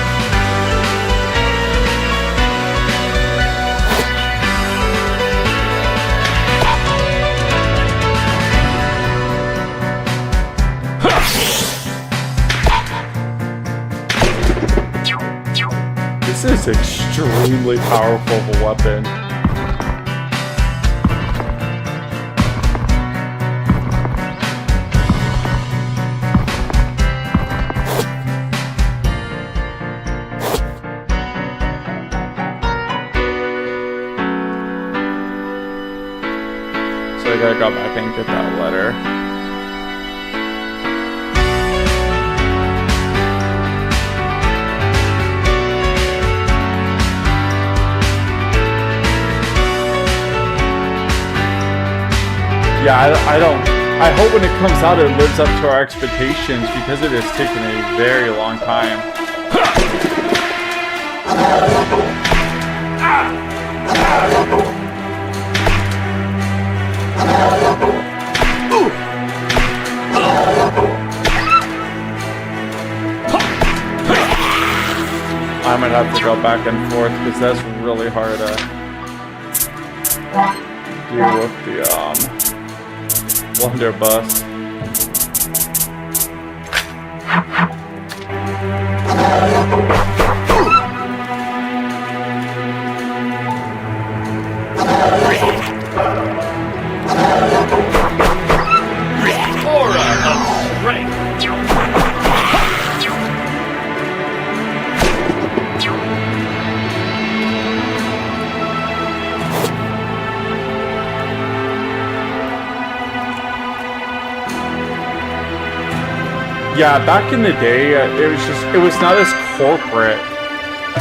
This is extremely powerful of a weapon. I gotta go back and get that letter. Yeah, I hope when it comes out it lives up to our expectations because it has taken a very long time. I might have to go back and forth because that's really hard to deal with the blunderbuss. Aura of strength. Yeah, back in the day, it was not as corporate.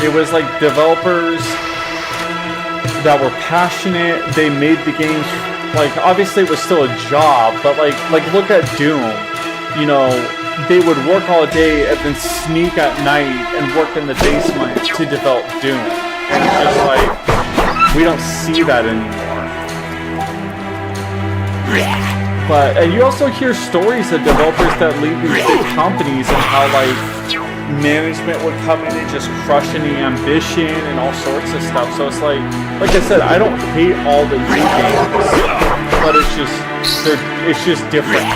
It was like developers that were passionate. They made the games, like, obviously it was still a job, but like look at Doom. You know, they would work all day and then sneak at night and work in the basement to develop Doom. And it's just like, we don't see that anymore. But and you also hear stories of developers that leave these big companies and how like management would come in and just crush any ambition and all sorts of stuff. So it's like I said, I don't hate all the new games, but it's just different.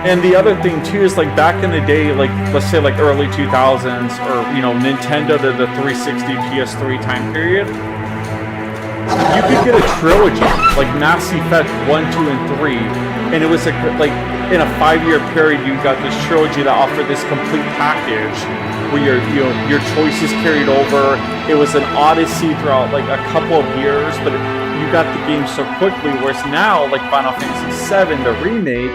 And the other thing too is like back in the day, like let's say like early 2000s or you know Nintendo to the 360 PS3 time period. You could get a trilogy, like Mass Effect 1, 2, and 3, and it was like in a 5-year period, you got this trilogy that offered this complete package where your choices carried over. It was an odyssey throughout like a couple of years, but you got the game so quickly, whereas now, like Final Fantasy VII, the remake,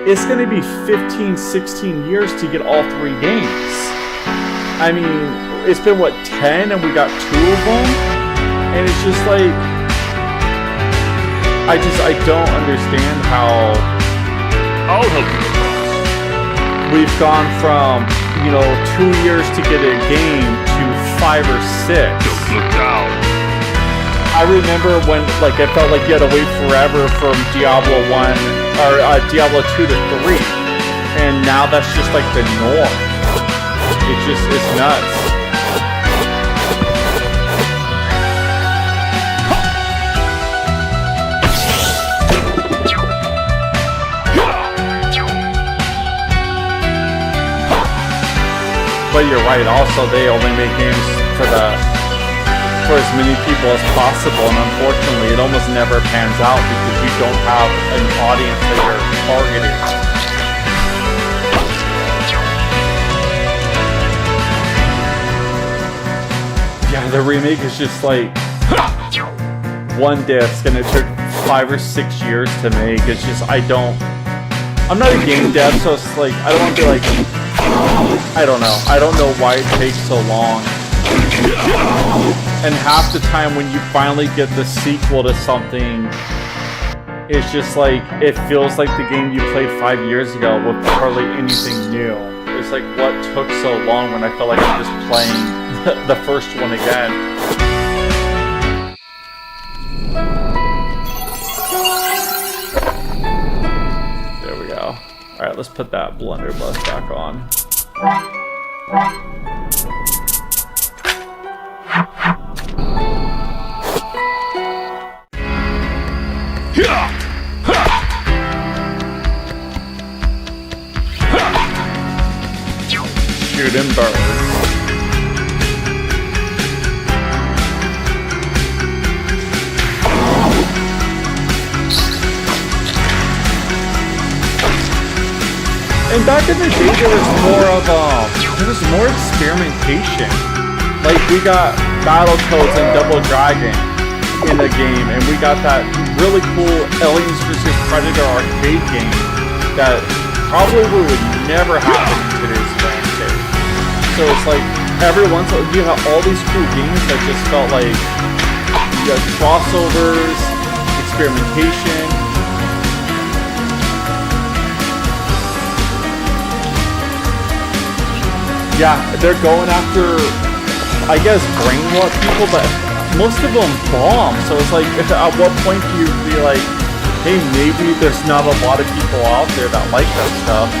it's going to be 15, 16 years to get all 3 games. I mean, it's been, 10, and we got 2 of them? And it's just like, I don't understand how I'll help you. we've gone from, 2 years to get a game to 5 or 6. Don't look down. I remember when, it felt like you had to wait forever from Diablo 1, or Diablo 2 to 3. And now that's just, the norm. It's nuts. But you're right, also they only make games for as many people as possible, and unfortunately it almost never pans out because you don't have an audience that you're targeting. Yeah, the remake is just one disc, and it took 5 or 6 years to make. It's just, I'm not a game dev, so it's I don't want to be I don't know. I don't know why it takes so long. And half the time when you finally get the sequel to something, it's just it feels like the game you played 5 years ago with hardly anything new. It's what took so long when I feel like I'm just playing the first one again. There we go. Alright, let's put that blunderbuss back on. Shooting birds. And back in the day, there was more experimentation. We got Battletoads and Double Dragon in the game, and we got that really cool Aliens vs Predator arcade game that probably would never happen in today's landscape. So it's every once in a while you have all these cool games that just felt like you got crossovers, experimentation. Yeah, they're going after, I guess, brainwash people, but most of them bomb. So it's at what point do you be hey, maybe there's not a lot of people out there that like that stuff.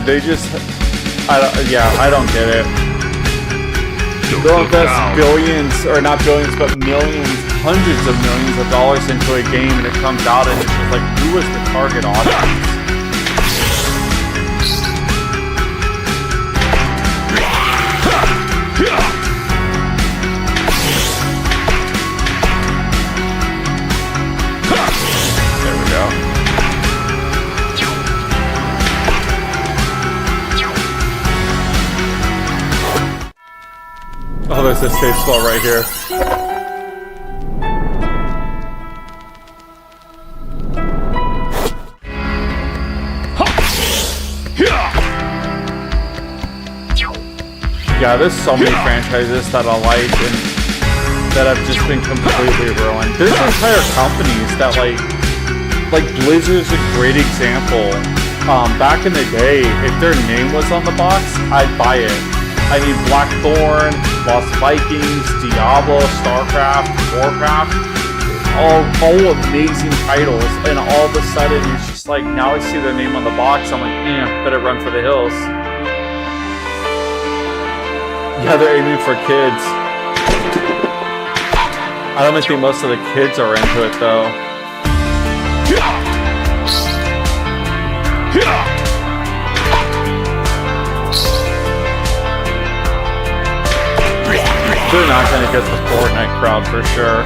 They just, I don't get it. They'll invest billions, or not billions, but millions, hundreds of millions of dollars into a game, and it comes out and it's just who is the target audience? There we go. Oh, there's a safe spot right here. Yeah, there's so many franchises that I like and that have just been completely ruined. There's entire companies that like Blizzard's a great example. Back in the day, if their name was on the box, I'd buy it. I mean, Blackthorn, Lost Vikings, Diablo, StarCraft, Warcraft, all amazing titles, and all of a sudden it's just now I see their name on the box, I'm better run for the hills. Yeah, they're aiming for kids. I don't think most of the kids are into it though. They're not gonna get the Fortnite crowd for sure.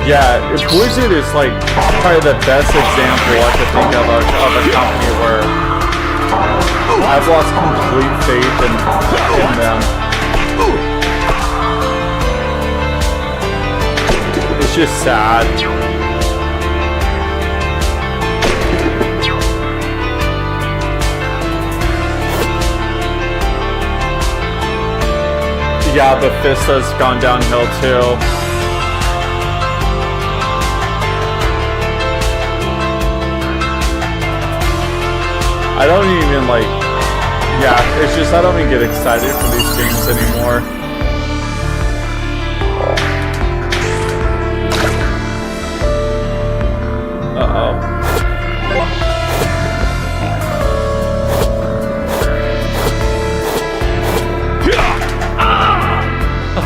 Yeah, Blizzard is like probably the best example I could think of a company where I've lost complete faith in them. It's just sad. Yeah, Bethesda's gone downhill too. I don't even like, yeah, it's just I don't even get excited for these games anymore. Uh-oh.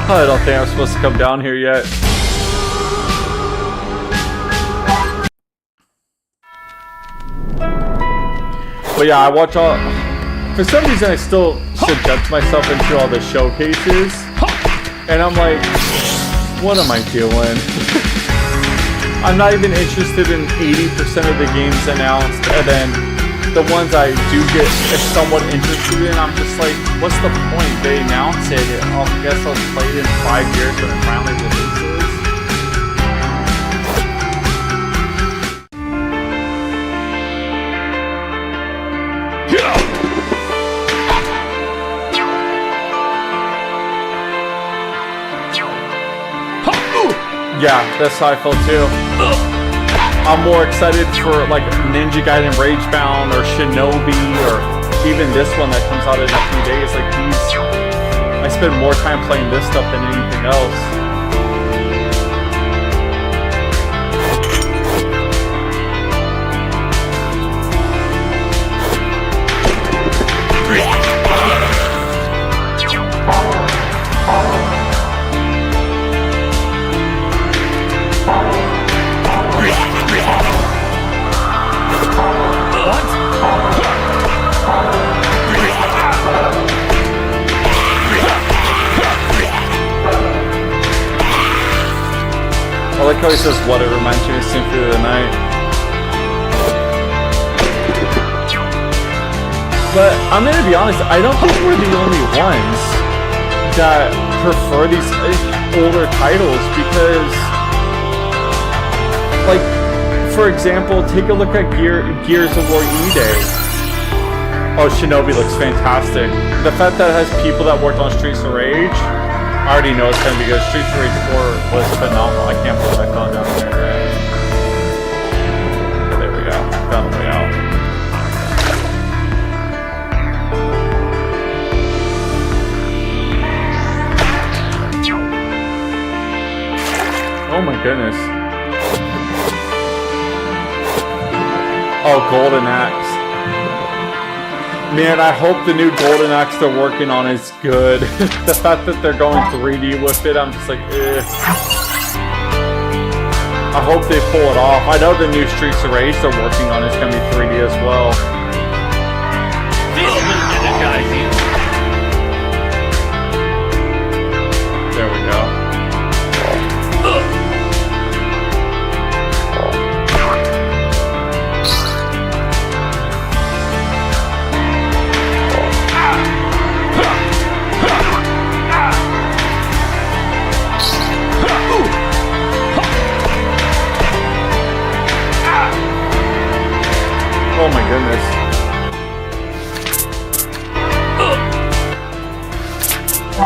I don't think I'm supposed to come down here yet. But yeah, I watch all... For some reason, I still subject myself into all the showcases. And I'm like, what am I doing? I'm not even interested in 80% of the games announced. And then the ones I do get somewhat interested in, I'm just like, what's the point? They announce it. I guess I'll play it in 5 years when it finally releases. Yeah, that's how I felt too. I'm more excited for like Ninja Gaiden Ragebound or Shinobi or even this one that comes out in a few days. Like these, I spend more time playing this stuff than anything else. I like how he says what it reminds me of Symphony of the Night. But I'm gonna be honest, I don't think we're the only ones that prefer these older titles because, like, for example, take a look at Gears of War E-Day. Oh, Shinobi looks fantastic. The fact that it has people that worked on Streets of Rage, I already know it's gonna be good. Streets of Rage 4 was phenomenal. I can't believe I fell down there. There we go. Found a way out. Oh my goodness. Oh, Golden Axe. Man, I hope the new Golden Axe they're working on is good. The fact that they're going 3D with it, I'm just like, eh. I hope they pull it off. I know the new Streets of Rage they're working on is going to be 3D as well. There we go. Oh my goodness. I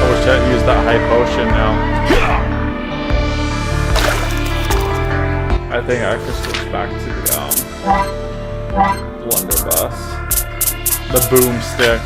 wish I'd used that high potion now. I think I could switch back to the blunderbuss. The boomstick.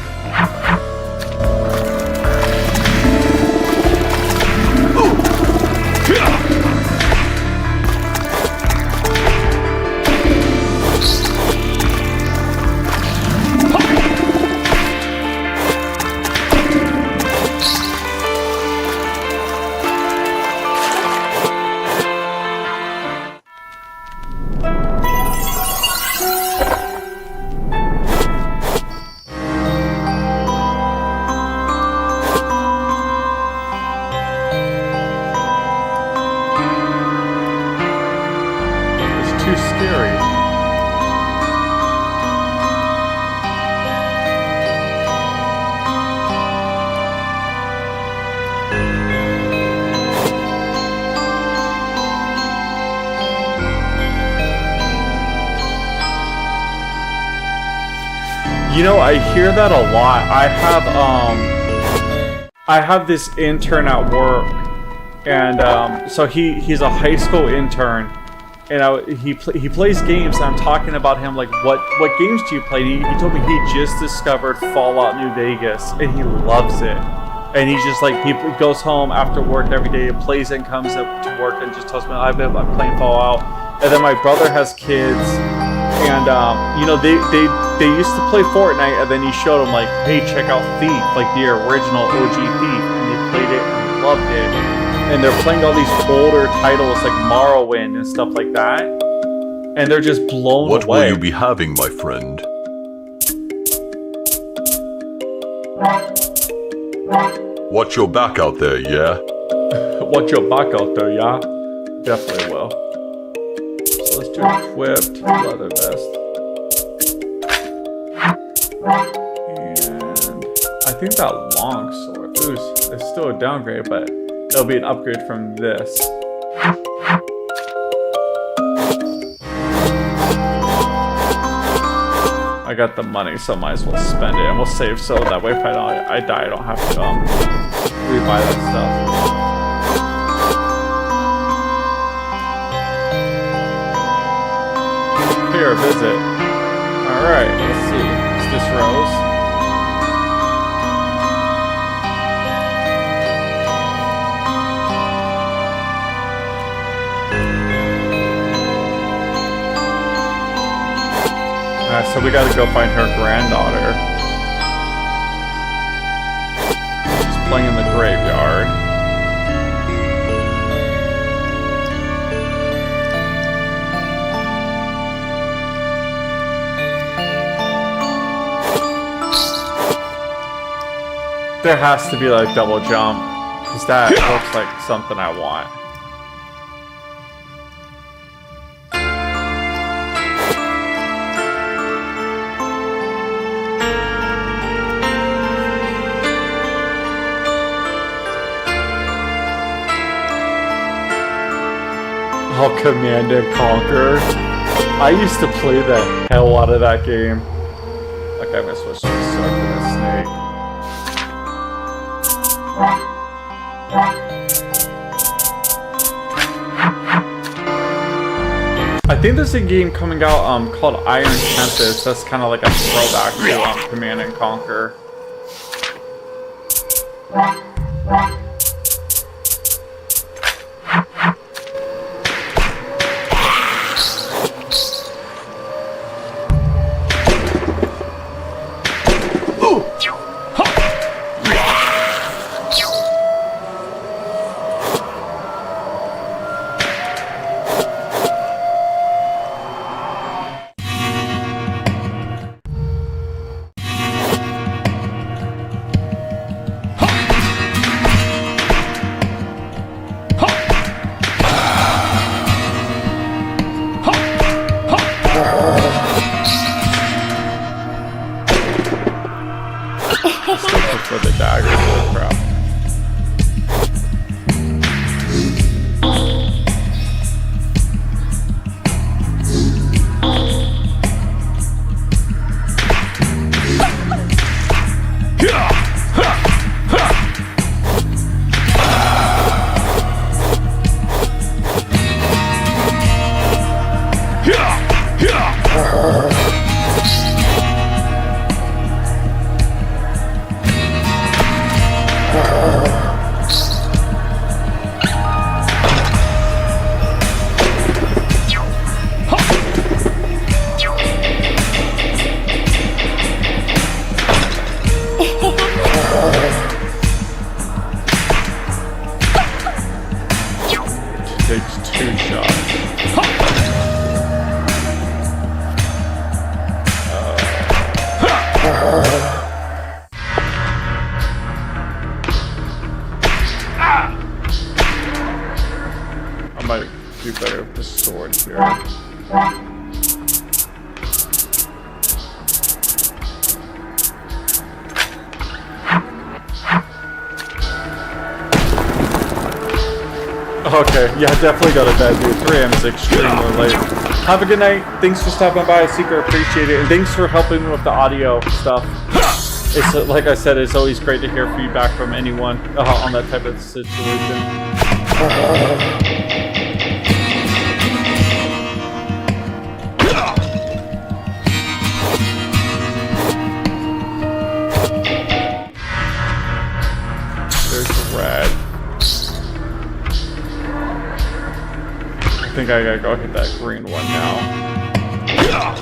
Too scary. You know, I hear that a lot. I have this intern at work, and so he's a high school intern. And he plays games, and I'm talking about him, like, what games do you play? And he told me he just discovered Fallout New Vegas, and he loves it. And he's just like, he goes home after work every day, plays and comes up to work and just tells me, I'm playing Fallout. And then my brother has kids, and you know, they used to play Fortnite, and then he showed them, like, hey, check out Thief, like the original OG Thief, and they played it and loved it. And they're playing all these older titles like Morrowind and stuff like that, and they're just blown away. What will you be having, my friend? Watch your back out there, yeah? Watch your back out there, yeah? Definitely will. So let's do equipped leather vest. And I think that long sword, ooh, it's still a downgrade, but it'll be an upgrade from this. I got the money, so I might as well spend it, and we'll save so that way if I die, I don't have to rebuy that stuff. Pay our visit. Alright, let's see. Is this Rose? So we gotta go find her granddaughter. She's playing in the graveyard. There has to be like double jump, because that looks like something I want. Oh, Command and Conquer. I used to play the hell out of that game. Like, I'm gonna switch to the sword for this snake. I think there's a game coming out called Iron Tempest. That's kind of like a throwback to Command and Conquer. Okay, yeah, definitely go to bed, dude. 3 a.m. is extremely late. Have a good night. Thanks for stopping by. I super appreciate it. And thanks for helping me with the audio stuff. It's like I said, it's always great to hear feedback from anyone on that type of situation. There's red. I think I gotta go hit that green one now. Yep.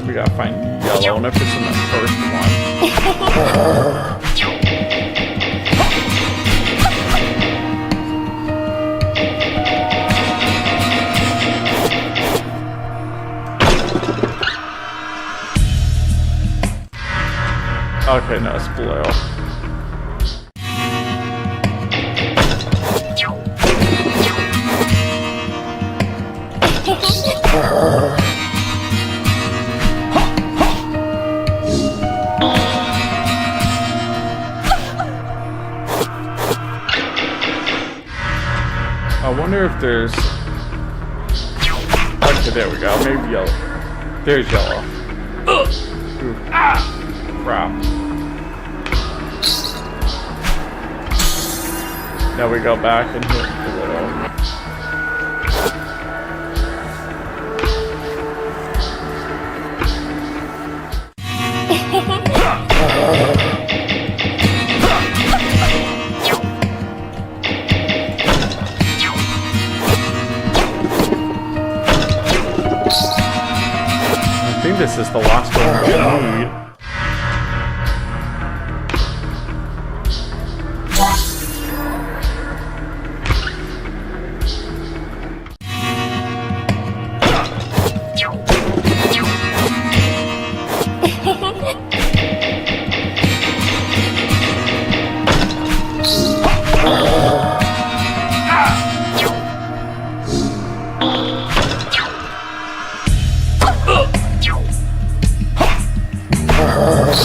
We gotta find yellow, and if it's in the first one. Okay, no, it's blue. I wonder if there's... Okay, there we go. Maybe yellow. There's yellow. Ooh. Crap. Now we go back and hit blue. I think this is the last one we need.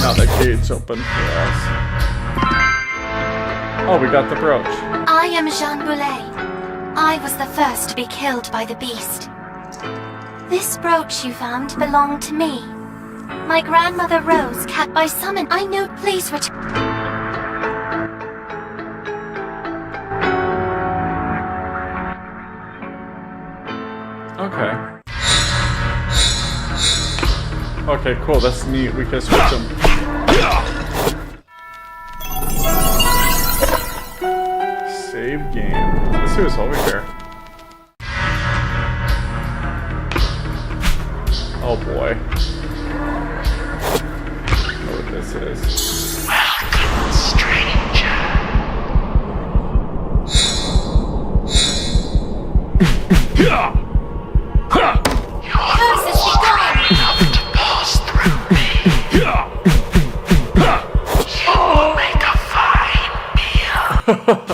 Now the gate's open for us. Oh, we got the brooch. I am Jean Boulet. I was the first to be killed by the beast. This brooch you found belonged to me. My grandmother Rose kept by summon. I know, please return. Okay. Okay, cool. That's neat. We can switch them. Save game. Let's see what's over here. Oh boy. I know what this is. Welcome, stranger.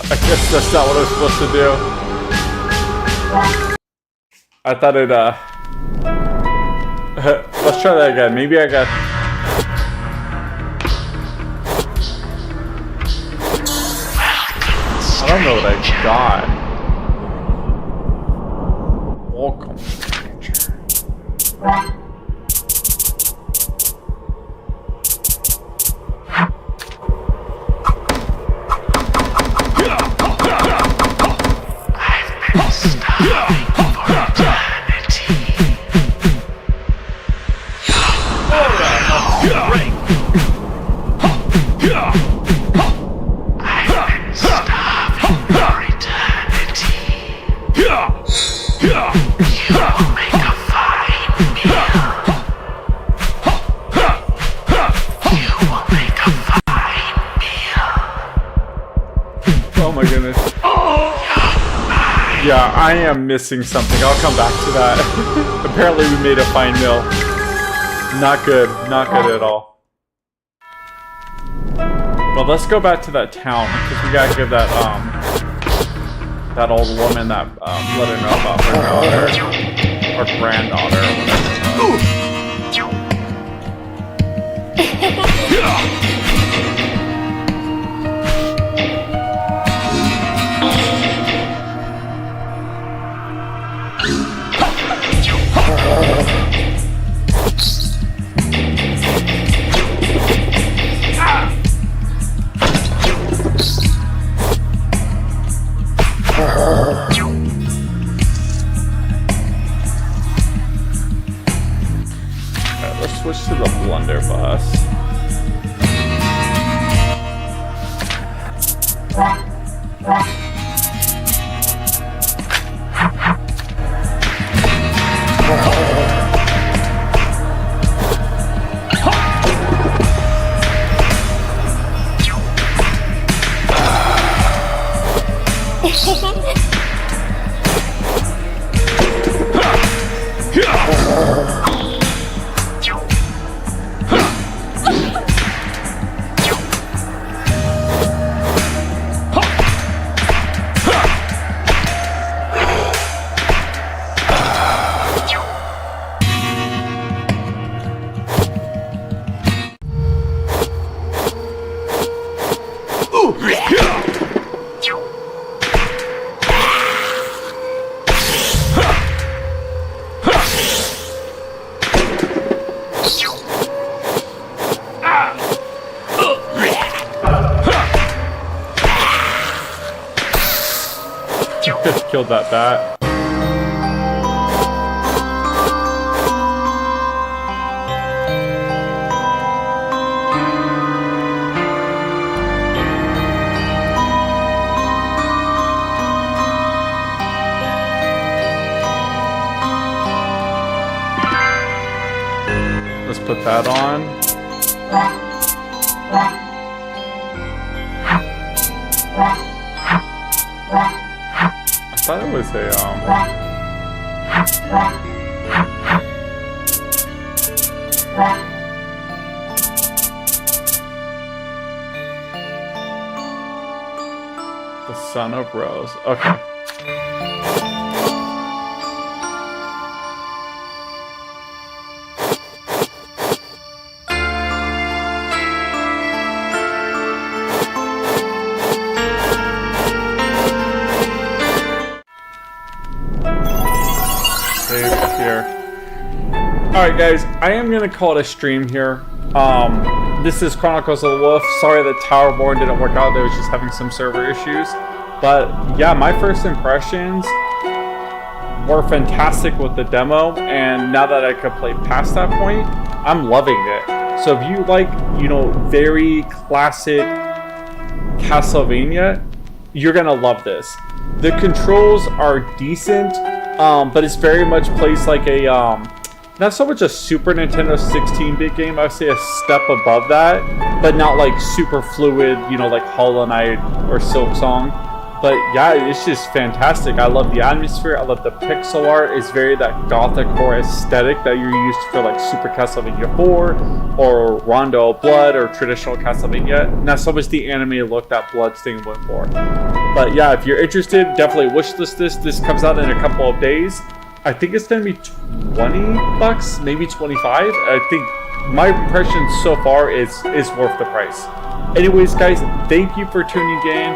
I guess that's not what I was supposed to do. I thought it, let's try that again. Maybe I got... I don't know what I got. Welcome, stranger. Oh my goodness. Yeah, I am missing something. I'll come back to that. Apparently we made a fine meal. Not good. Not good at all. But let's go back to that town because we gotta give that old woman that let her know about her daughter or granddaughter or whatever. Switch to the blunderbuss. Killed that bat. Let's put that on. I thought it was a the Son of Rose. Okay. Alright guys, I am going to call it a stream here. This is Chronicles of the Wolf. Sorry that TowerBorne didn't work out. They was just having some server issues. But yeah, my first impressions were fantastic with the demo. And now that I could play past that point, I'm loving it. So if you like, you know, very classic Castlevania, you're going to love this. The controls are decent, but it's very much plays like a... not so much a Super Nintendo 16-bit game, I would say a step above that, but not like super fluid, you know, like Hollow Knight or Silksong. But yeah, it's just fantastic. I love the atmosphere, I love the pixel art. It's very that gothic horror aesthetic that you're used to for like Super CastleVania IV or Rondo of Blood or traditional Castlevania. Not so much the anime look that Bloodstain went for. But yeah, if you're interested, definitely wishlist this. This comes out in a couple of days. I think it's gonna be $20, maybe 25. I think my impression so far is worth the price. Anyways, guys, thank you for tuning in.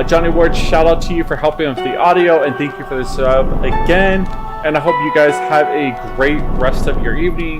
Johnny Ward, shout out to you for helping with the audio, and thank you for the sub again. And I hope you guys have a great rest of your evening.